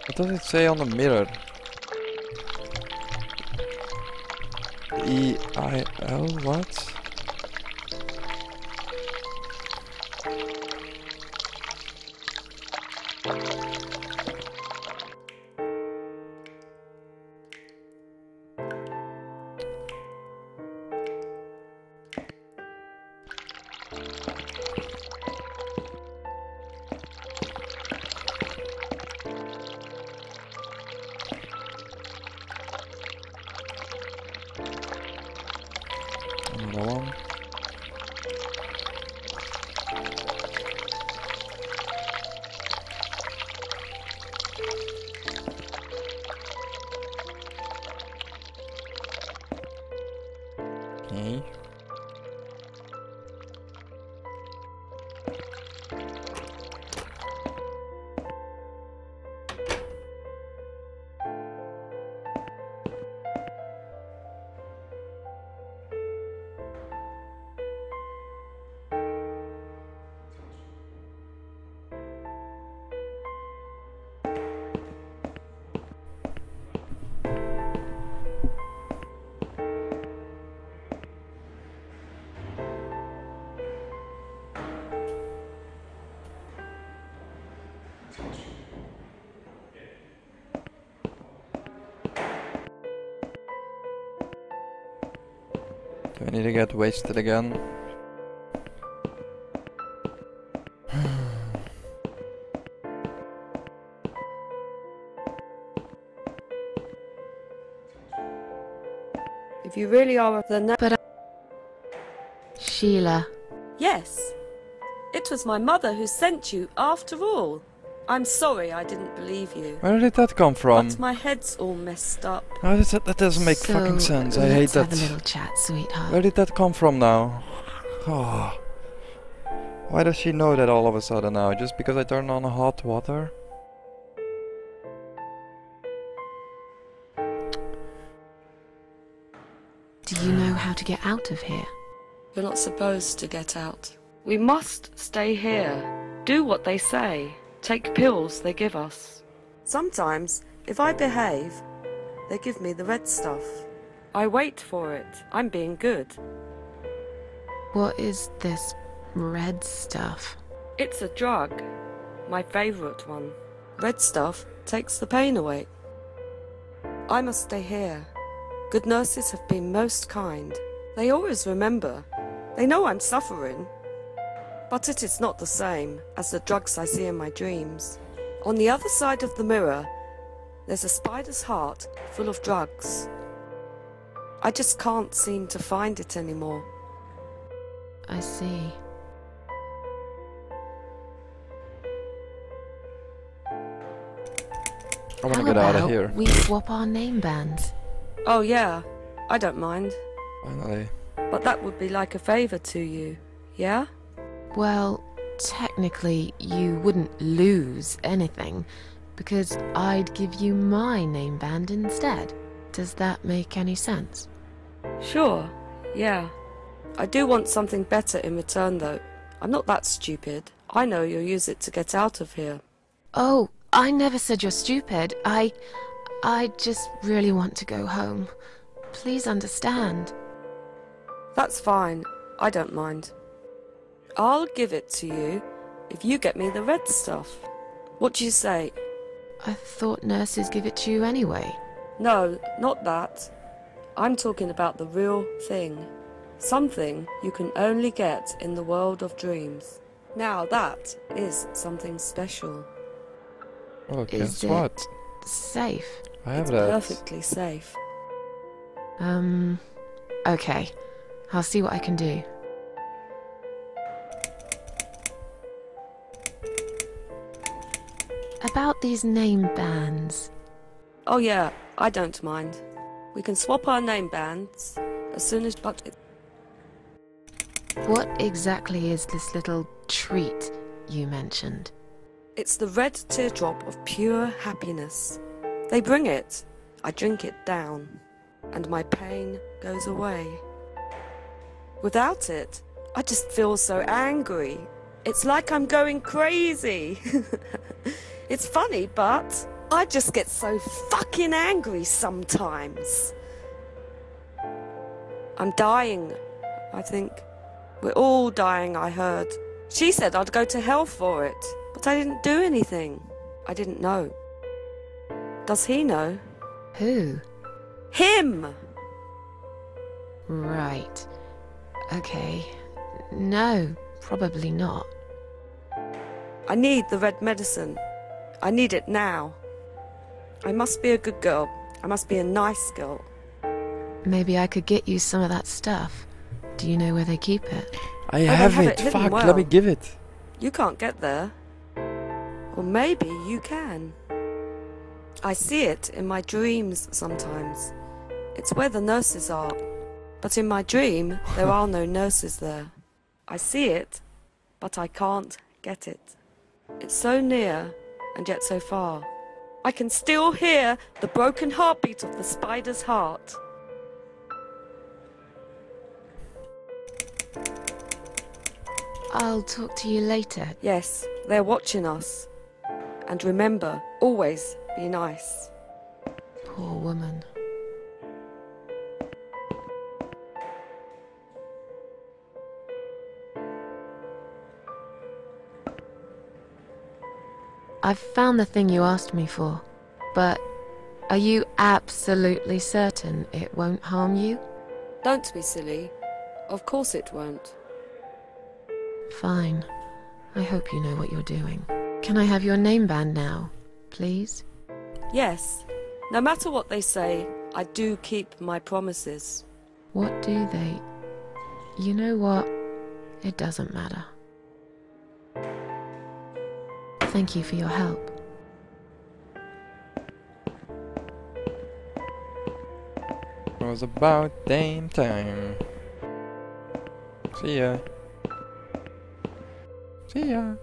A: What does it say on the mirror? E-I-L, what? Okay. Do I need to get wasted again?
H: If you really are the
C: But Sheila.
H: Yes. It was my mother who sent you, after all. I'm sorry I didn't believe you.
A: Where did that come from?
H: But my head's all messed up.
A: Oh, that doesn't make fucking sense. I hate
C: let's
A: that.
C: have a little chat, sweetheart.
A: Where did that come from now? Oh. Why does she know that all of a sudden now? Just because I turned on hot water?
C: Do you know how to get out of here?
H: You're not supposed to get out. We must stay here. Do what they say. Take pills they give us. Sometimes, if I behave, they give me the red stuff. I wait for it. I'm being good.
C: What is this red stuff?
H: It's a drug. My favourite one. Red stuff takes the pain away. I must stay here. Good nurses have been most kind. They always remember. They know I'm suffering. But it is not the same as the drugs I see in my dreams. On the other side of the mirror, there's a spider's heart full of drugs. I just can't seem to find it anymore.
C: I see.
A: I wanna
C: How
A: get out of
C: about
A: here.
C: we swap our name bands?
H: Oh yeah, I don't mind.
A: Finally.
H: But that would be like a favour to you, yeah?
C: Well, technically, you wouldn't lose anything, because I'd give you my name band instead. Does that make any sense?
H: Sure, yeah. I do want something better in return though. I'm not that stupid. I know you'll use it to get out of here.
C: Oh, I never said you're stupid. I just really want to go home. Please understand.
H: That's fine. I don't mind. I'll give it to you if you get me the red stuff. What do you say?
C: I thought nurses give it to you anyway.
H: No, not that. I'm talking about the real thing. Something you can only get in the world of dreams. Now that is something special.
A: Oh,
C: Is
A: guess
C: it
A: what?
C: safe?
A: I have
H: It's
A: that.
H: perfectly safe.
C: Okay. I'll see what I can do. About these name bands.
H: Oh yeah, I don't mind. We can swap our name bands as soon as... But
C: What exactly is this little treat you mentioned?
H: it's the red teardrop of pure happiness. They bring it. I drink it down. And my pain goes away. Without it, I just feel so angry. It's like I'm going crazy. It's funny, but I just get so fucking angry sometimes. I'm dying, I think. We're all dying, I heard. She said I'd go to hell for it, but I didn't do anything. I didn't know. Does he know?
C: Who?
H: Him!
C: Right. Okay. No, probably not.
H: I need the red medicine. I need it now. I must be a good girl. I must be a nice girl.
C: Maybe I could get you some of that stuff. Do you know where they keep it?
A: I
H: they
A: have
H: have
A: it.
H: it hidden
A: Fuck,
H: well.
A: let me give it.
H: You can't get there. Or maybe you can. I see it in my dreams sometimes. It's where the nurses are. But in my dream, there are no nurses there. I see it, but I can't get it. It's so near, and yet so far. I can still hear the broken heartbeat of the spider's heart.
C: I'll talk to you later.
H: Yes, they're watching us. And remember, always be nice.
C: Poor woman. I've found the thing you asked me for, but are you absolutely certain it won't harm you?
H: Don't be silly. Of course it won't.
C: Fine. I hope you know what you're doing. Can I have your name band now, please?
H: Yes. No matter what they say, I do keep my promises.
C: What do they... You know what? It doesn't matter. Thank you for your help.
A: It was about damn time. See ya. See ya.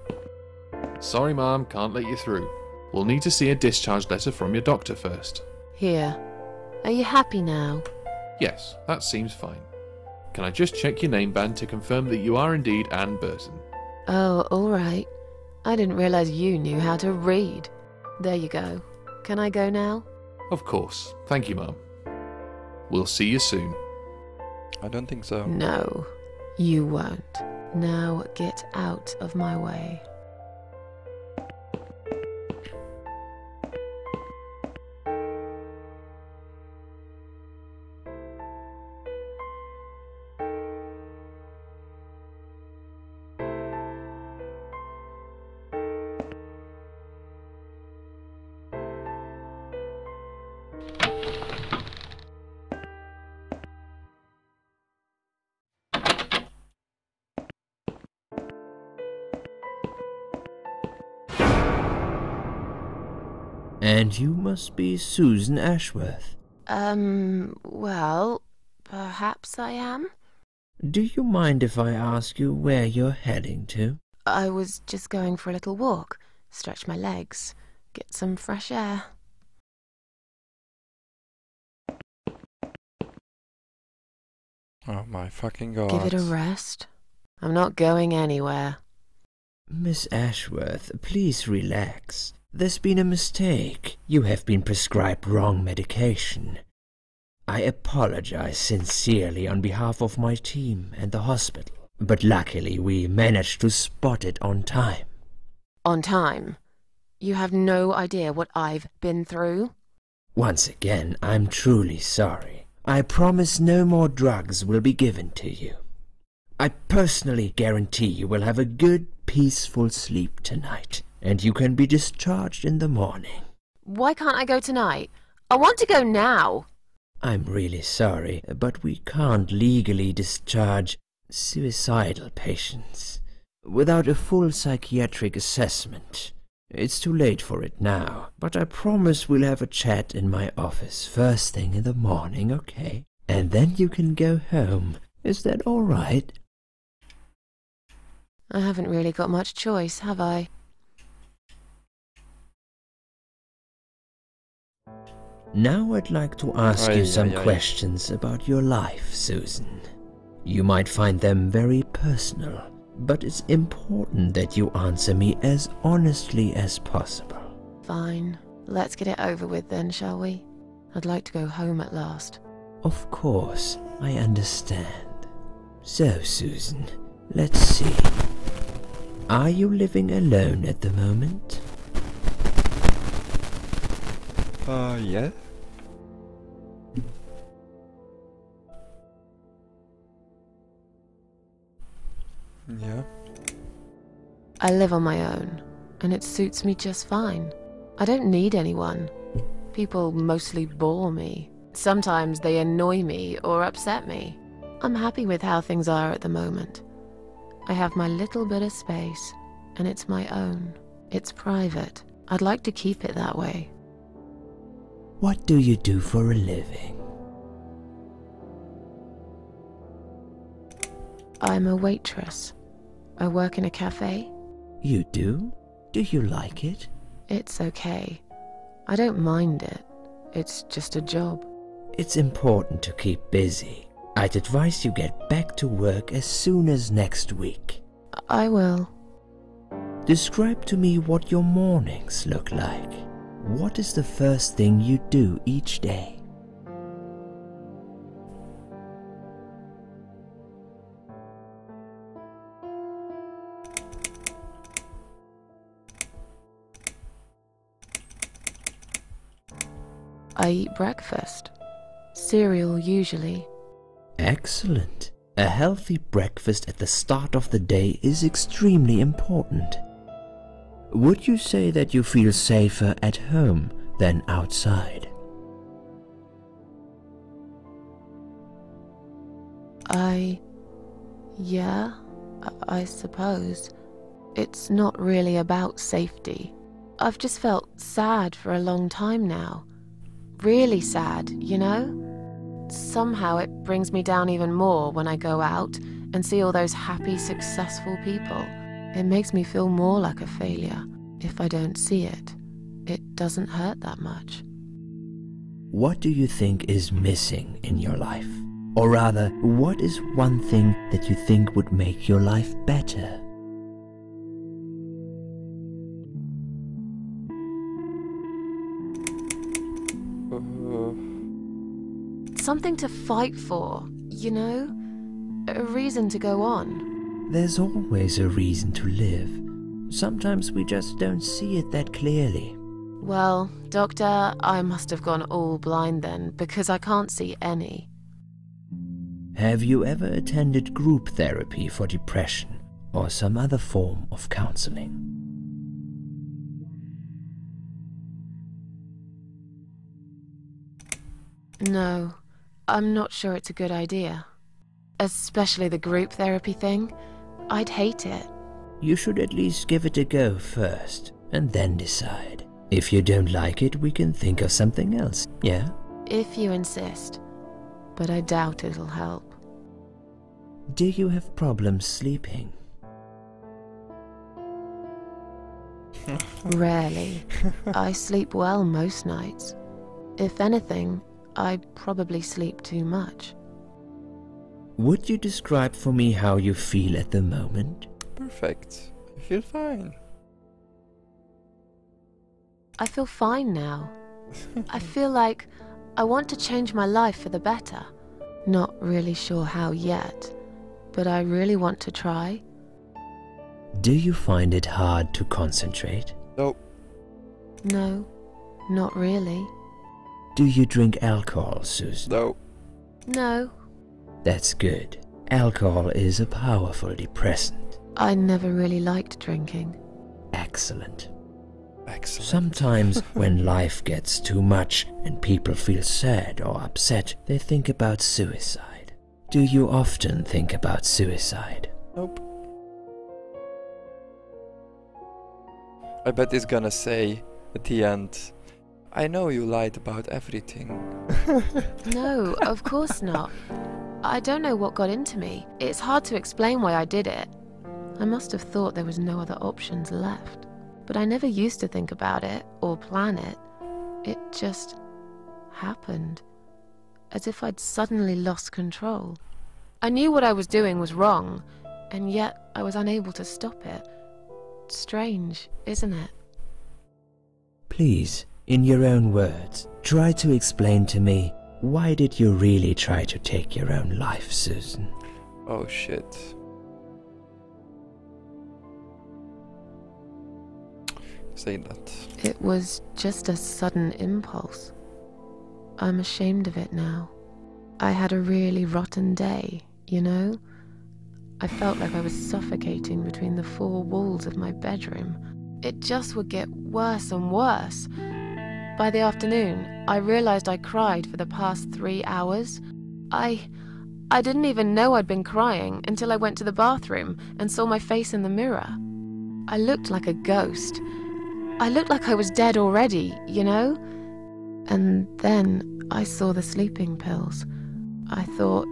G: Sorry, Ma'am, can't let you through. We'll need to see a discharge letter from your doctor first.
C: Here. Are you happy now?
G: Yes, that seems fine. Can I just check your name band to confirm that you are indeed Anne Burton?
C: Oh, all right. I didn't realize you knew how to read. There you go. Can I go now?
G: Of course. Thank you, Ma'am. We'll see you soon.
A: I don't think so.
C: No, you won't. Now get out of my way.
B: And you must be Susan Ashworth.
C: Well, perhaps I am?
B: Do you mind if I ask you where you're heading to?
C: I was just going for a little walk, stretch my legs, get some fresh air.
A: Oh my fucking god.
C: Give it a rest. I'm not going anywhere.
B: Miss Ashworth, please relax. There's been a mistake. You have been prescribed wrong medication. I apologize sincerely on behalf of my team and the hospital, but luckily we managed to spot it on time.
C: On time? You have no idea what I've been through?
B: Once again, I'm truly sorry. I promise no more drugs will be given to you. I personally guarantee you will have a good, peaceful sleep tonight, and you can be discharged in the morning.
C: Why can't I go tonight? I want to go now.
B: I'm really sorry, but we can't legally discharge suicidal patients without a full psychiatric assessment. It's too late for it now, but I promise we'll have a chat in my office first thing in the morning, okay? And then you can go home. Is that all right?
C: I haven't really got much choice, have I?
B: Now I'd like to ask you some questions about your life, Susan. You might find them very personal, but it's important that you answer me as honestly as possible.
C: Fine. Let's get it over with then, shall we? I'd like to go home at last.
B: Of course, I understand. So, Susan, let's see. Are you living alone at the moment?
A: Yeah. Yeah.
C: I live on my own, and it suits me just fine. I don't need anyone. People mostly bore me. Sometimes they annoy me or upset me. I'm happy with how things are at the moment. I have my little bit of space, and it's my own. It's private. I'd like to keep it that way.
B: What do you do for a living?
C: I'm a waitress. I work in a cafe.
B: You do? Do you like it?
C: It's okay. I don't mind it. It's just a job.
B: It's important to keep busy. I'd advise you get back to work as soon as next week.
C: I will.
B: Describe to me what your mornings look like. What is the first thing you do each day?
C: I eat breakfast. Cereal usually.
B: Excellent. A healthy breakfast at the start of the day is extremely important. Would you say that you feel safer at home than outside?
C: Yeah, I suppose. It's not really about safety. I've just felt sad for a long time now. Really sad, you know? Somehow it brings me down even more when I go out and see all those happy, successful people. It makes me feel more like a failure. If I don't see it, it doesn't hurt that much.
B: What do you think is missing in your life? Or rather, what is one thing that you think would make your life better?
C: Something to fight for, you know? A reason to go on.
B: There's always a reason to live. Sometimes we just don't see it that clearly.
C: Well, Doctor, I must have gone all blind then, because I can't see any.
B: Have you ever attended group therapy for depression or some other form of counseling?
C: No, I'm not sure it's a good idea. Especially the group therapy thing. I'd hate it.
B: You should at least give it a go first, and then decide. If you don't like it, we can think of something else, yeah?
C: If you insist. But I doubt it'll help.
B: Do you have problems sleeping?
C: Rarely. I sleep well most nights. If anything, I probably sleep too much.
B: Would you describe for me how you feel at the moment?
A: Perfect. I feel fine.
C: I feel fine now. I feel like I want to change my life for the better. Not really sure how yet, but I really want to try.
B: Do you find it hard to concentrate?
A: Nope.
C: No, not really.
B: Do you drink alcohol, Susan?
A: No.
C: No,
B: That's good. Alcohol is a powerful depressant.
C: I never really liked drinking.
B: Excellent.
A: Excellent.
B: Sometimes when life gets too much and people feel sad or upset, they think about suicide. Do you often think about suicide?
A: Nope. I bet he's gonna say at the end, I know you lied about everything.
C: No, of course not. I don't know what got into me. It's hard to explain why I did it. I must have thought there was no other options left. But I never used to think about it or plan it. It just happened. As if I'd suddenly lost control. I knew what I was doing was wrong, and yet I was unable to stop it. Strange, isn't it?
B: Please, in your own words, try to explain to me, why did you really try to take your own life, Susan?
A: Oh shit. Say that.
C: It was just a sudden impulse. I'm ashamed of it now. I had a really rotten day, you know? I felt like I was suffocating between the four walls of my bedroom. It just would get worse and worse. By the afternoon, I realized I cried for the past 3 hours. I didn't even know I'd been crying until I went to the bathroom and saw my face in the mirror. I looked like a ghost. I looked like I was dead already, you know? And then I saw the sleeping pills. I thought,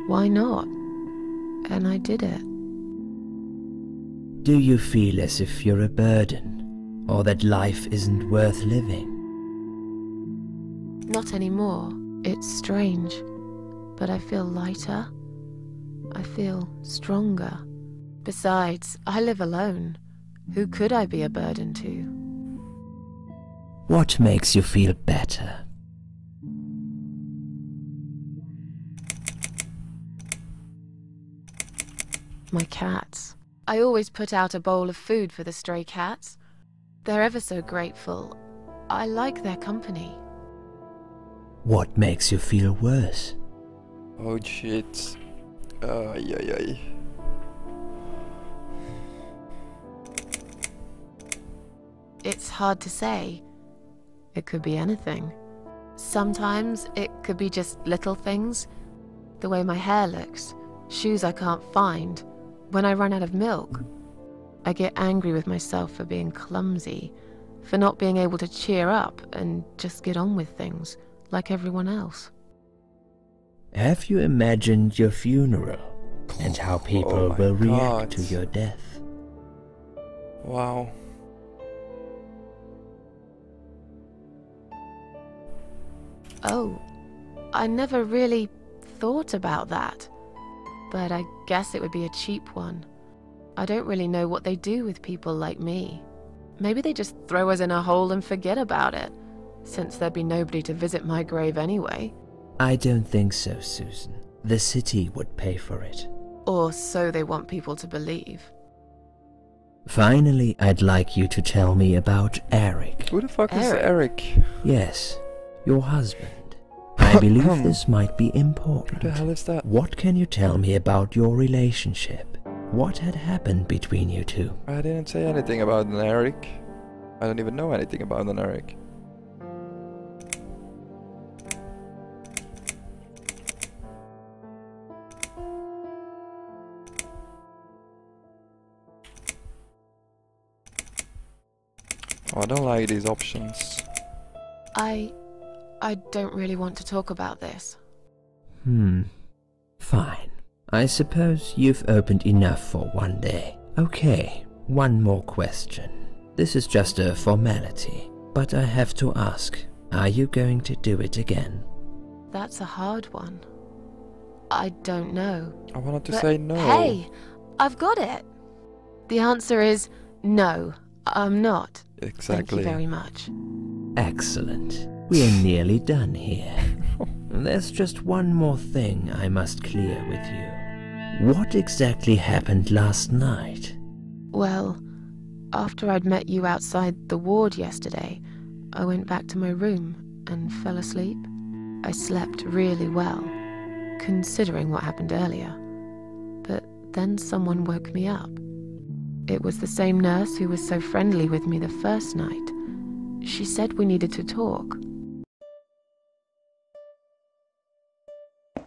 C: why not? and I did it.
B: Do you feel as if you're a burden, or that life isn't worth living?
C: Not anymore. It's strange, but I feel lighter. I feel stronger. Besides, I live alone. Who could I be a burden to?
B: What makes you feel better?
C: My cats. I always put out a bowl of food for the stray cats. They're ever so grateful. I like their company.
B: What makes you feel worse?
A: Oh shit. Ay.
C: It's hard to say. It could be anything. Sometimes it could be just little things. The way my hair looks, shoes I can't find, when I run out of milk. I get angry with myself for being clumsy, for not being able to cheer up and just get on with things, like everyone else.
B: Have you imagined your funeral and how people will react to your death?
A: Wow.
C: Oh, I never really thought about that. But I guess it would be a cheap one. I don't really know what they do with people like me. Maybe they just throw us in a hole and forget about it, since there'd be nobody to visit my grave anyway.
B: I don't think so, Susan. The city would pay for it.
C: Or so they want people to believe.
B: Finally, I'd like you to tell me about Eric.
A: Who the fuck is Eric?
B: Yes, your husband. I believe this might be important.
A: Who the hell is that?
B: What can you tell me about your relationship? What had happened between you two?
A: I didn't say anything about an Eric. I don't even know anything about an Eric. Oh, I don't like these options.
C: I don't really want to talk about this.
B: Fine. I suppose you've opened enough for one day. Okay, one more question. This is just a formality, but I have to ask, are you going to do it again?
C: That's a hard one. I don't know.
A: I wanted to
C: But
A: say no.
C: Hey, I've got it. The answer is no, I'm not.
A: Exactly.
C: Thank you very much.
B: Excellent. We're nearly done here. There's just one more thing I must clear with you. What exactly happened last night?
C: Well, after I'd met you outside the ward yesterday, I went back to my room and fell asleep. I slept really well, considering what happened earlier. But then someone woke me up. It was the same nurse who was so friendly with me the first night. She said we needed to talk.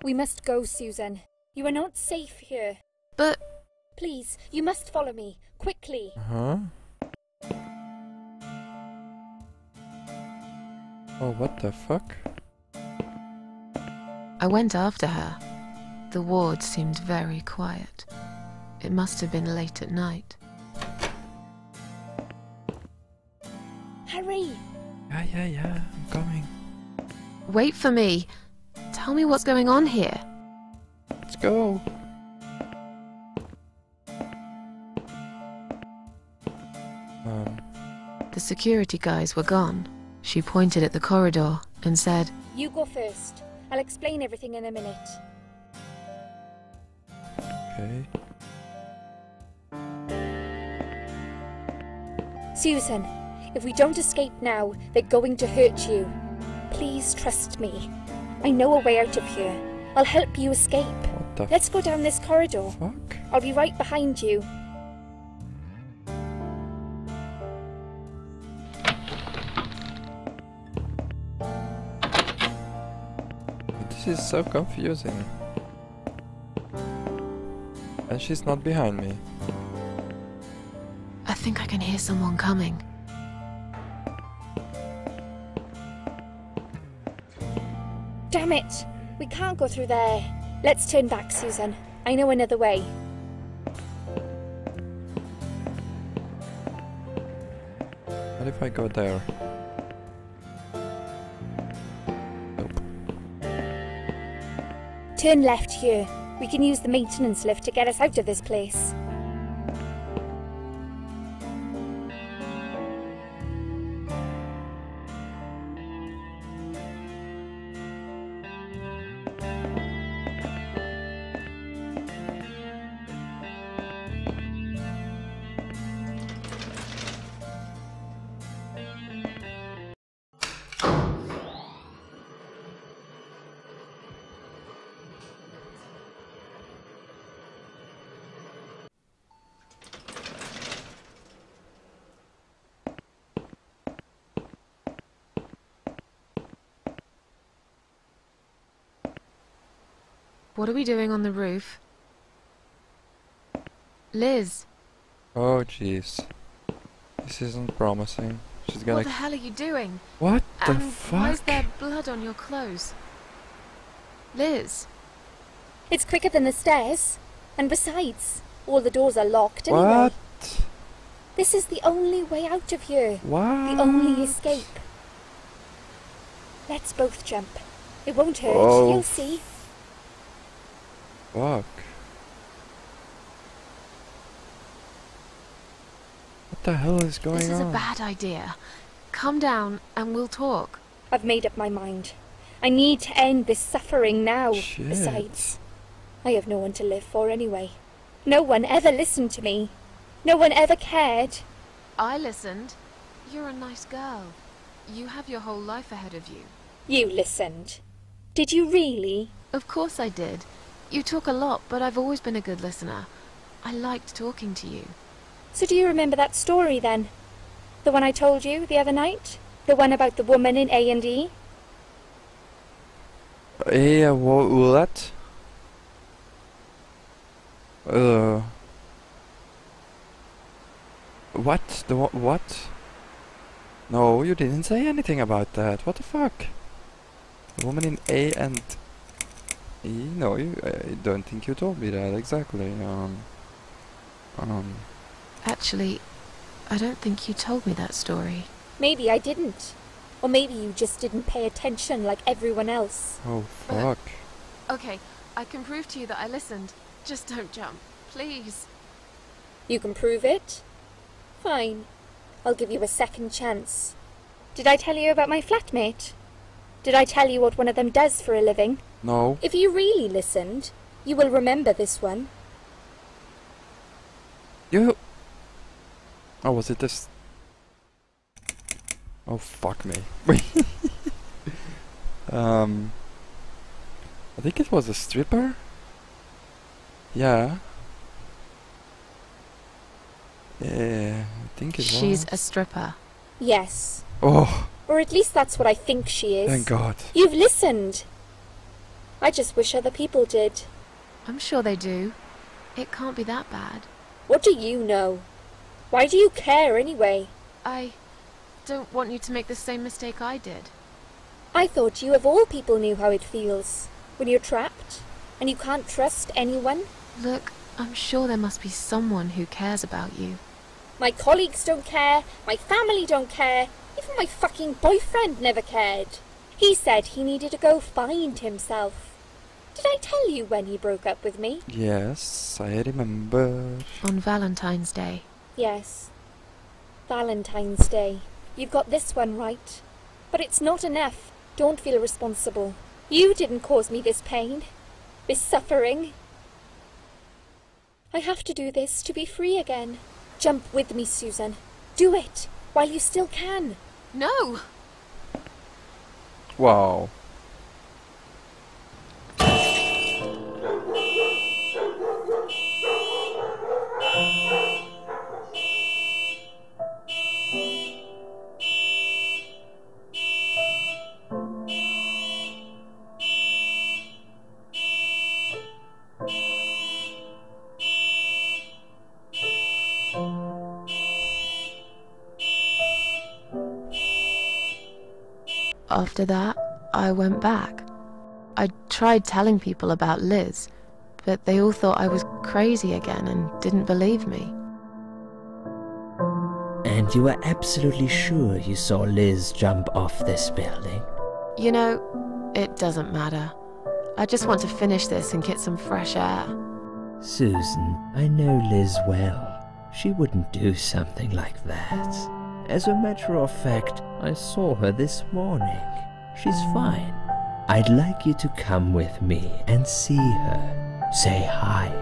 D: We must go, Susan. You are not safe here.
C: But...
D: Please, you must follow me. Quickly.
A: Huh? Oh, what the fuck?
C: I went after her. The ward seemed very quiet. It must have been late at night.
D: Hurry!
A: Yeah, I'm coming.
C: Wait for me. Tell me what's going on here.
A: Let's go.
C: The security guys were gone. She pointed at the corridor and said,
D: You go first. I'll explain everything in a minute.
A: Okay.
D: Susan, if we don't escape now, they're going to hurt you. Please trust me. I know a way out of here. I'll help you escape.
A: What the
D: Let's go down this corridor.
A: fuck?
D: I'll be right behind you.
A: This is so confusing. And she's not behind me.
C: I think I can hear someone coming.
D: Damn it! We can't go through there. Let's turn back, Susan. I know another way.
A: What if I go there? Nope.
D: Turn left here. We can use the maintenance lift to get us out of this place.
C: What are we doing on the roof? Liz,
A: Oh jeez. This isn't promising. She's
C: what
A: gonna...
C: the hell are you doing?
A: What the
C: And why is
A: fuck?
C: there blood on your clothes? Liz,
D: It's quicker than the stairs. And besides, all the doors are locked anyway.
A: What?
D: This is the only way out of here.
A: What?
D: The only escape. Let's both jump. It won't hurt,
A: Oh.
D: you'll see.
A: Fuck. What the hell is going on?
C: this is a bad idea. Calm down and we'll talk.
D: I've made up my mind. I need to end this suffering now.
A: Shit.
D: Besides, I have no one to live for anyway. No one ever listened to me. No one ever cared.
C: I listened. You're a nice girl. You have your whole life ahead of you.
D: You listened. Did you really?
C: Of course I did. You talk a lot, but I've always been a good listener. I liked talking to you.
D: So do you remember that story then? The one I told you the other night? The one about the woman in A&E?
A: Yeah, what? What? What? No, you didn't say anything about that. What the fuck? The woman in A and E? No, I don't think you told me that exactly.
C: Actually, I don't think you told me that story.
D: Maybe I didn't. Or maybe you just didn't pay attention like everyone else.
A: Oh fuck.
C: Okay, I can prove to you that I listened. Just don't jump, please.
D: You can prove it? Fine. I'll give you a second chance. Did I tell you about my flatmate? Did I tell you what one of them does for a living?
A: No.
D: If you really listened, you will remember this one.
A: You... Oh, was it this... Oh, fuck me. I think it was a stripper? Yeah. Yeah, I think it
C: She's
A: was.
C: a stripper.
D: Yes.
A: Oh,
D: Or at least that's what I think she is.
A: thank God.
D: You've listened. I just wish other people did.
C: I'm sure they do. It can't be that bad.
D: What do you know? Why do you care anyway?
C: I don't want you to make the same mistake I did.
D: I thought you of all people knew how it feels. When you're trapped, and you can't trust anyone.
C: Look, I'm sure there must be someone who cares about you.
D: My colleagues don't care, my family don't care, even my fucking boyfriend never cared. He said he needed to go find himself. Did I tell you when he broke up with me?
A: Yes, I remember.
C: On Valentine's Day.
D: Yes. Valentine's Day. You've got this one right. But it's not enough. Don't feel responsible. You didn't cause me this pain. This suffering. I have to do this to be free again. Jump with me, Susan. Do it, while you still can.
C: No!
A: Wow.
C: After that, I went back. I tried telling people about Liz, but they all thought I was crazy again and didn't believe me.
B: And you are absolutely sure you saw Liz jump off this building?
C: You know, it doesn't matter. I just want to finish this and get some fresh air.
B: Susan, I know Liz well. She wouldn't do something like that. As a matter of fact, I saw her this morning. She's fine. I'd like you to come with me and see her. Say hi.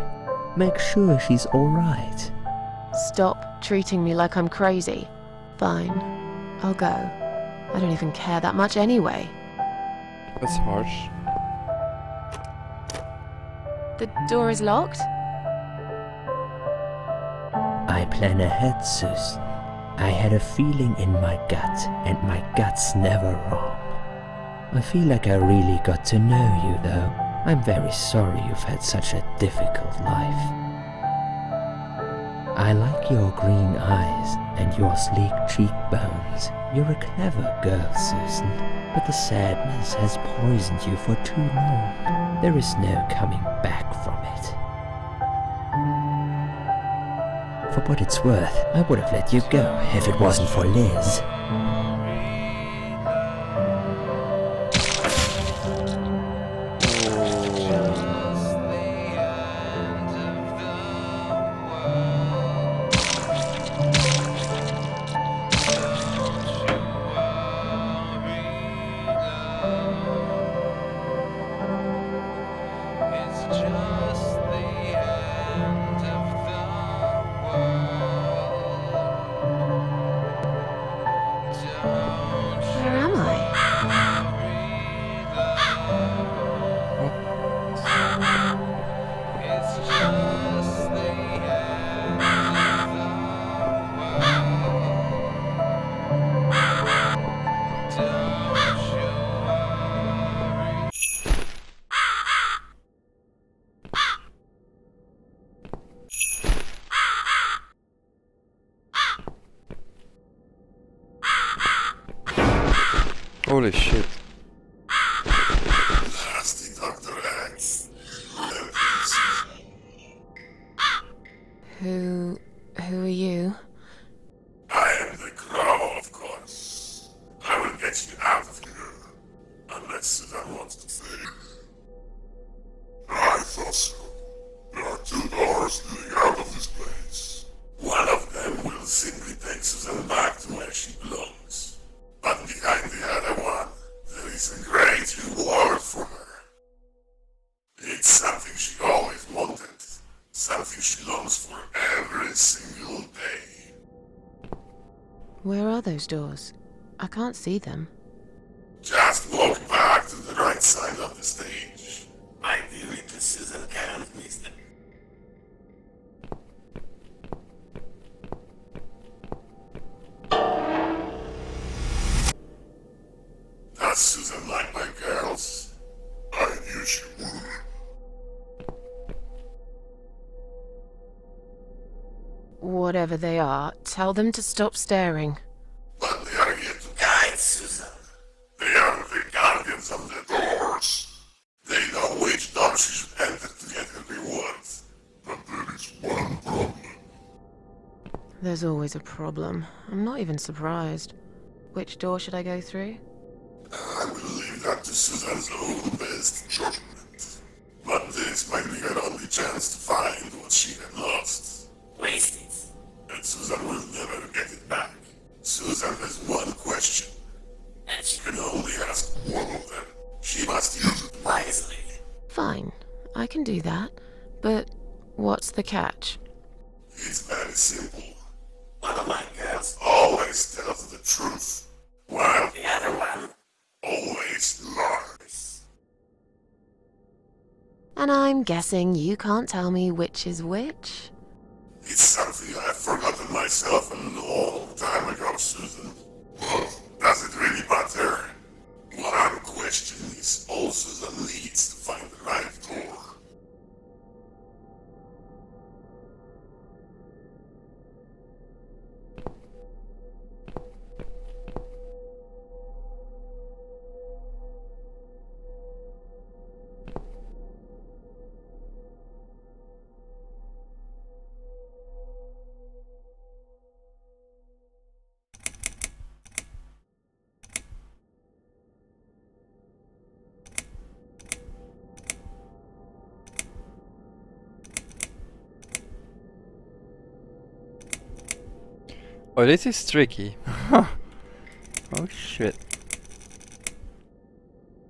B: Make sure she's alright.
C: Stop treating me like I'm crazy. Fine, I'll go. I don't even care that much anyway.
A: That's harsh.
C: The door is locked?
B: I plan ahead, Susan. I had a feeling in my gut, and my gut's never wrong. I feel like I really got to know you, though. I'm very sorry you've had such a difficult life. I like your green eyes and your sleek cheekbones. You're a clever girl, Susan, but the sadness has poisoned you for too long. There is no coming back from it. For what it's worth, I would have let you go if it wasn't for Liz.
C: Where am I?
A: Holy shit.
I: Nasty Dr. X.
C: Who are you?
I: I am the Crow, of course. I will get you out of here. Unless Susan wants to stay. I thought so. There are 2 doors leading out of this place. One of them will simply take Susan back to where she belongs. But behind the other one, there is a great reward for her. It's something she always wanted. Something she longs for every single day.
C: Where are those doors? I can't see them.
I: Just walk back to the right side of the stage. Ideally, the Susan can't miss them. Does Susan like my girls? I knew she would.
C: Whatever they are, tell them to stop staring.
I: But they are here to guide Susan. They are the guardians of the doors. They know which door she should enter to get her reward. But there is one problem.
C: There's always a problem. I'm not even surprised. Which door should I go through?
I: I will leave that to Susan's own best judgment. But this might be her only chance to find what she had lost. Waste it. And Susan will never get it back. Susan has one question. And she can only ask one of them. She must use it wisely.
C: Fine, I can do that. But what's the catch?
I: It's very simple. One of my girls always tells the truth, while the other one always lies.
C: And I'm guessing you can't tell me which is which?
I: It's something I've forgotten myself a long time ago, Susan. But does it really matter? One question is all Susan needs to find the right door.
A: Oh, this is tricky. Oh shit.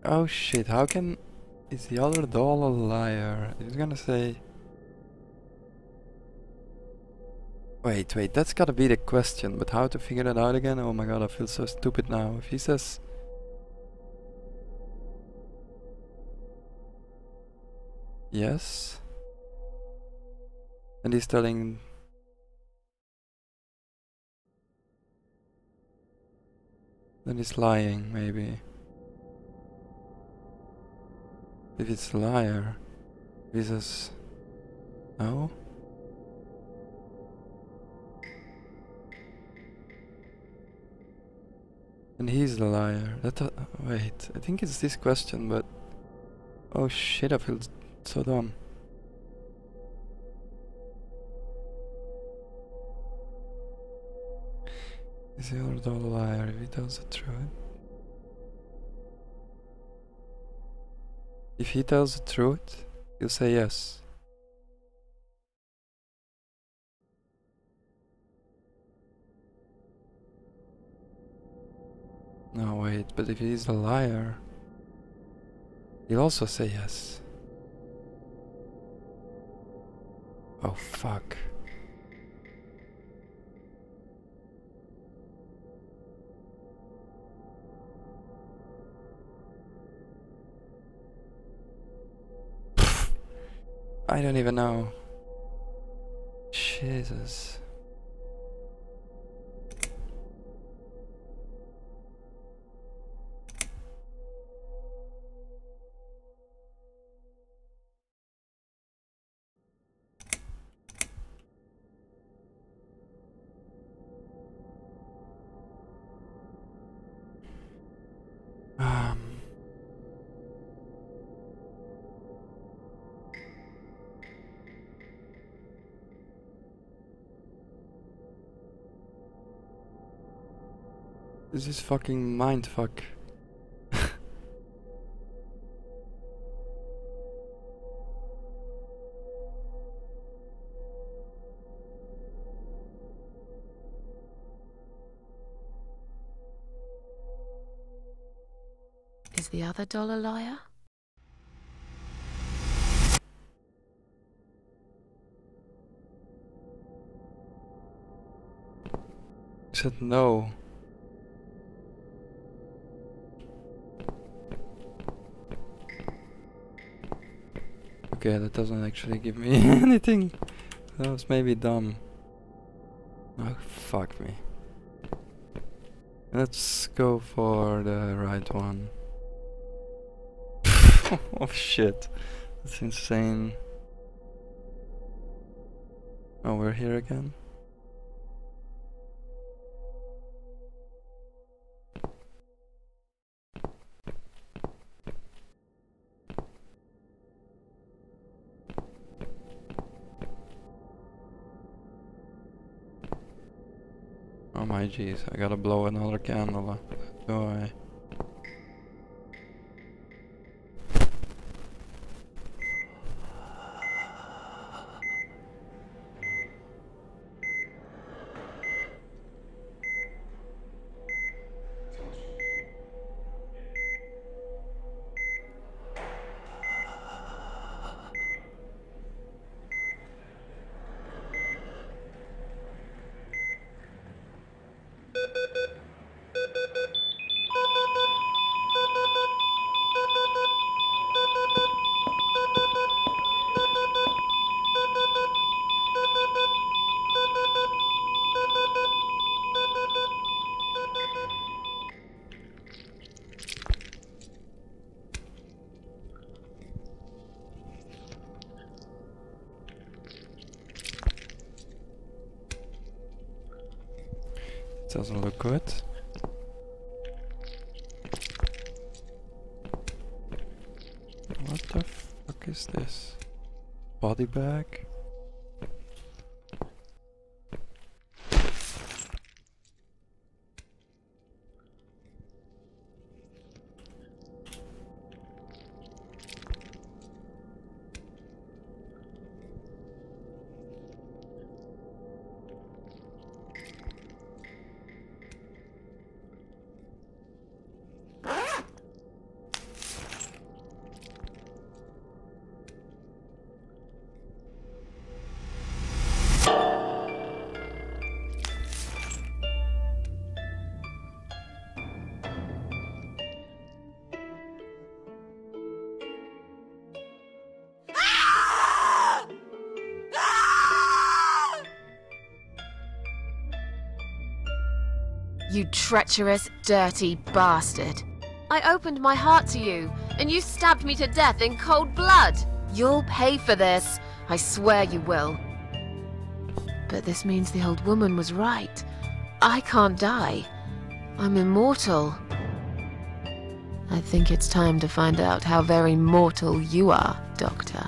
A: Oh shit, how can... Is the other doll a liar? He's gonna say... Wait, that's gotta be the question, but how to figure that out again? Oh my god, I feel so stupid now. If he says... Yes... And he's telling... Then he's lying, maybe. If it's a liar, he says no. And he's the liar. Wait, I think it's this question, but oh shit, I feel so dumb. Is the other doll a liar if he tells the truth? If he tells the truth, he'll say yes. No, wait, but if he's a liar, he'll also say yes. Oh, fuck. I don't even know. Jesus. This is fucking mindfuck.
C: Is the other doll a liar?
A: He said no. Okay, that doesn't actually give me anything. That was maybe dumb. Oh, fuck me. Let's go for the right one. Oh shit. That's insane. Oh, we're here again? Oh my jeez, I gotta blow another candle, do I? Doesn't look good. What the fuck is this? Body bag?
C: You treacherous, dirty bastard. I opened my heart to you, and you stabbed me to death in cold blood. You'll pay for this. I swear you will. But this means the old woman was right. I can't die. I'm immortal. I think it's time to find out how very mortal you are, Doctor.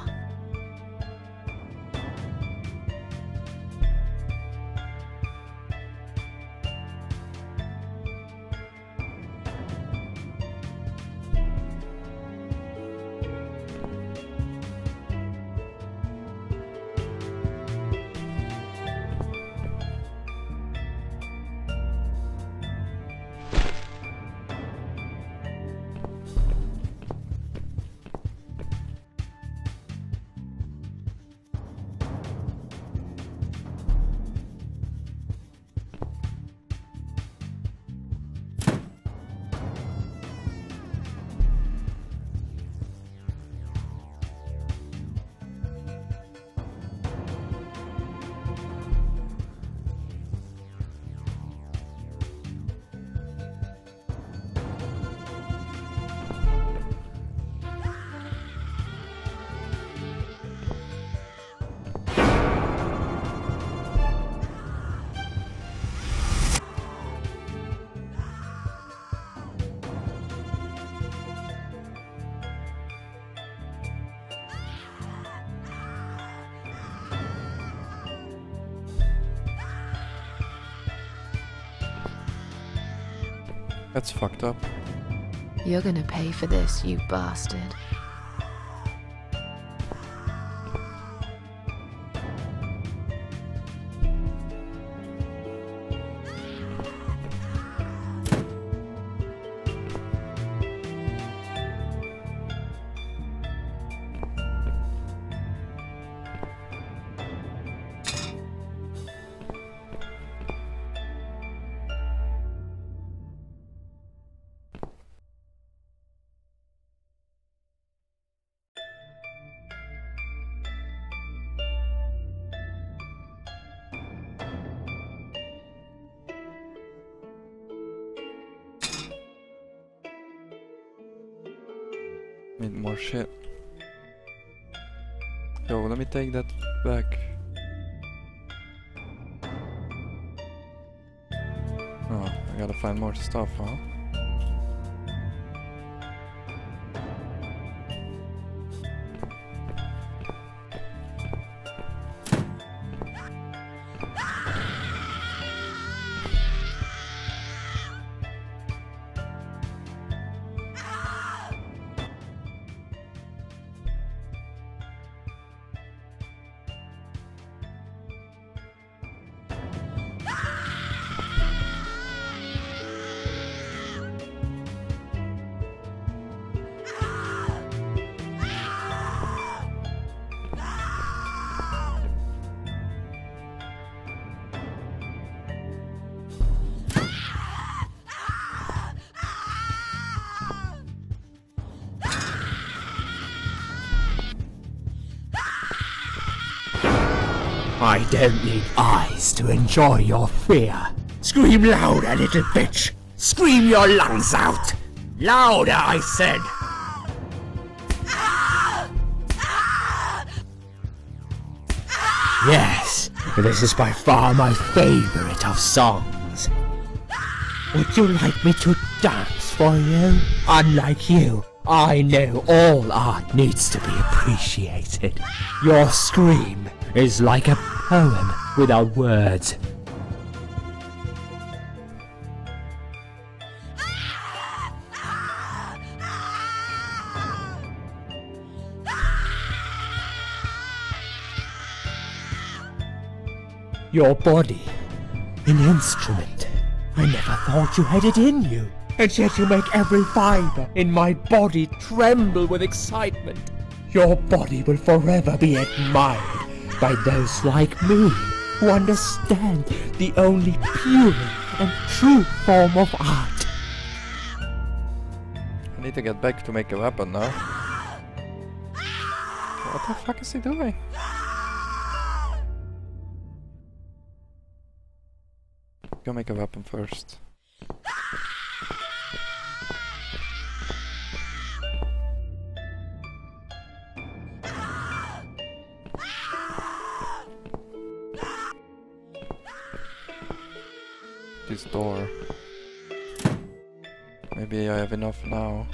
A: That's fucked up.
C: You're gonna pay for this, you bastard.
A: Need more shit. Yo, let me take that back. Oh, I gotta find more stuff, huh?
B: I don't need eyes to enjoy your fear. Scream louder, little bitch! Scream your lungs out! Louder, I said! Yes, this is by far my favorite of songs. Would you like me to dance for you? Unlike you, I know all art needs to be appreciated. Your scream is like a poem without words. Your body, an instrument. I never thought you had it in you, and yet you make every fiber in my body tremble with excitement. Your body will forever be admired by those like me who understand the only pure and true form of art.
A: I need to get back to make a weapon now. What the fuck is he doing? Go make a weapon first. this door. Maybe I have enough now.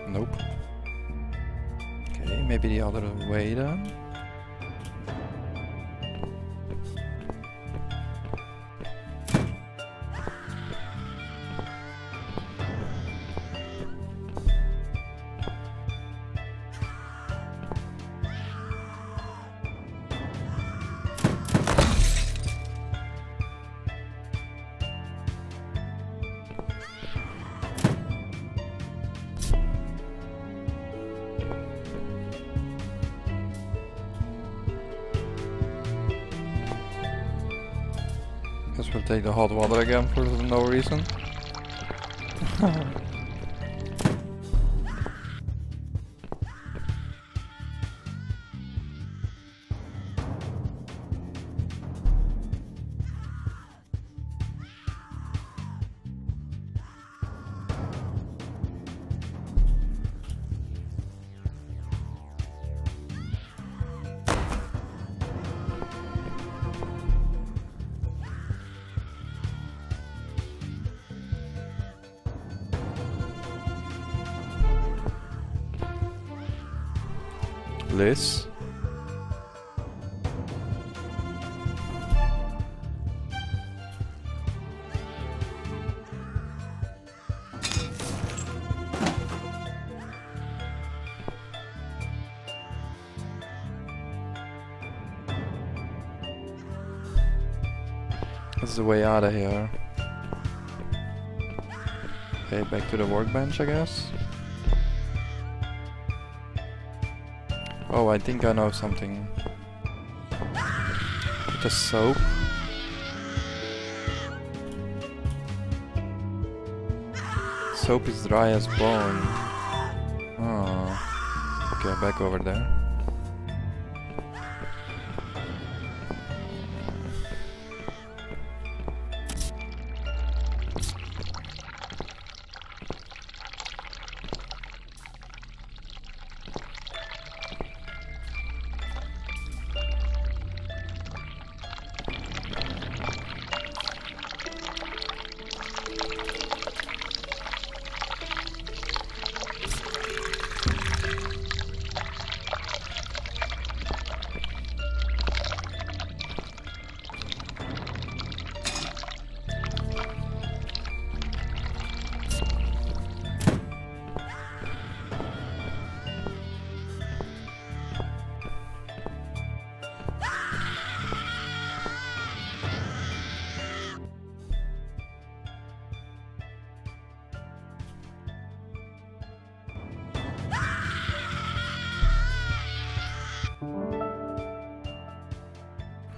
A: Nope. Okay, maybe the other way then. Guess we'll take the hot water again for no reason. Liz. This is the way out of here. Okay, back to the workbench, I guess. Oh, I think I know something. The soap. Soap is dry as bone. Oh. Okay, back over there.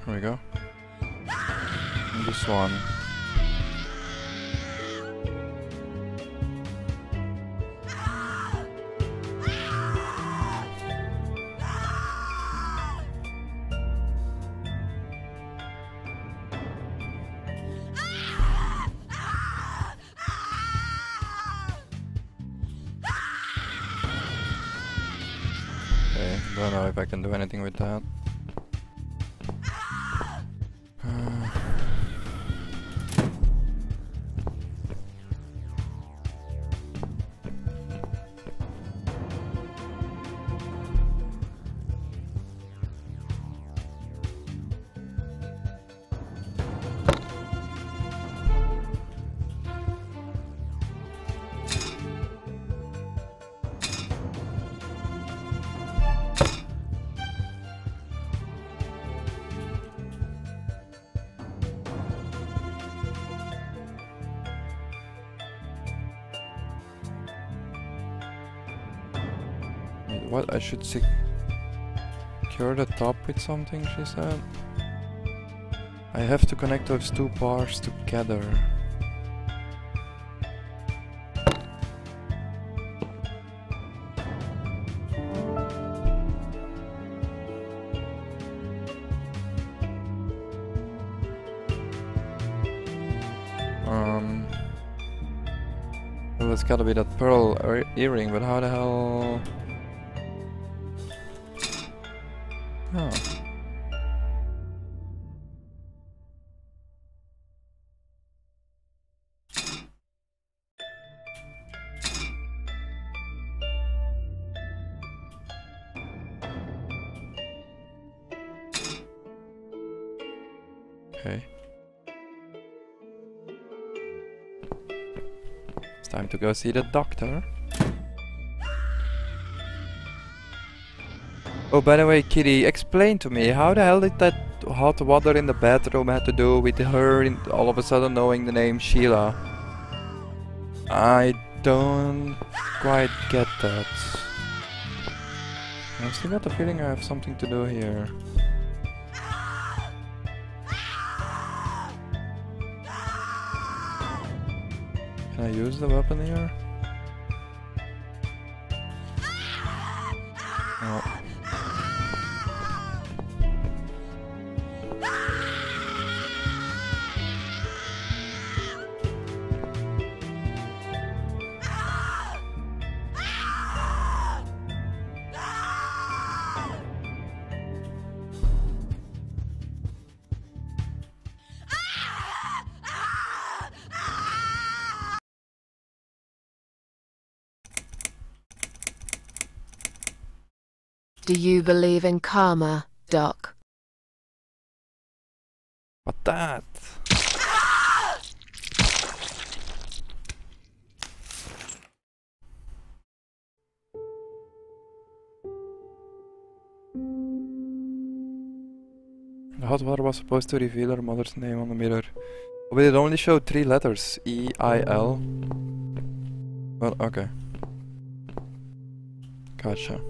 A: Here we go. And this one. Okay, don't know if I can do anything with that. What? I should secure the top with something, she said. I have to connect those two bars together. Well, it's gotta be that pearl earring, but how the hell... Oh. Okay. It's time to go see the doctor. Oh, by the way, Kitty, explain to me, how the hell did that hot water in the bathroom have to do with her all of a sudden knowing the name Sheila? I don't quite get that. I still got the feeling I have something to do here. Can I use the weapon here? No.
C: Do you believe in karma, Doc?
A: What that? The hot water was supposed to reveal her mother's name on the mirror, but it only showed 3 letters, E-I-L. Well, okay. Gotcha.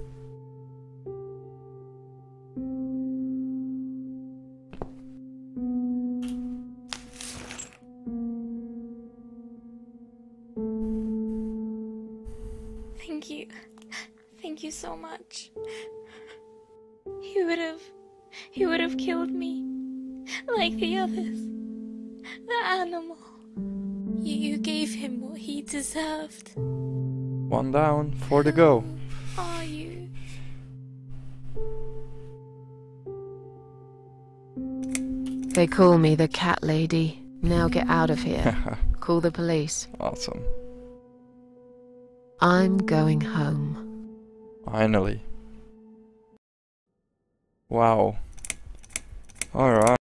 J: Thank you. Thank you so much. He would have killed me. Like the others. The animal. You gave him what he deserved.
A: 1 down, 4 to go.
J: Are you?
C: They call me the cat lady. Now get out of here. Call the police.
A: Awesome.
C: I'm going home.
A: Finally. Wow. Alright.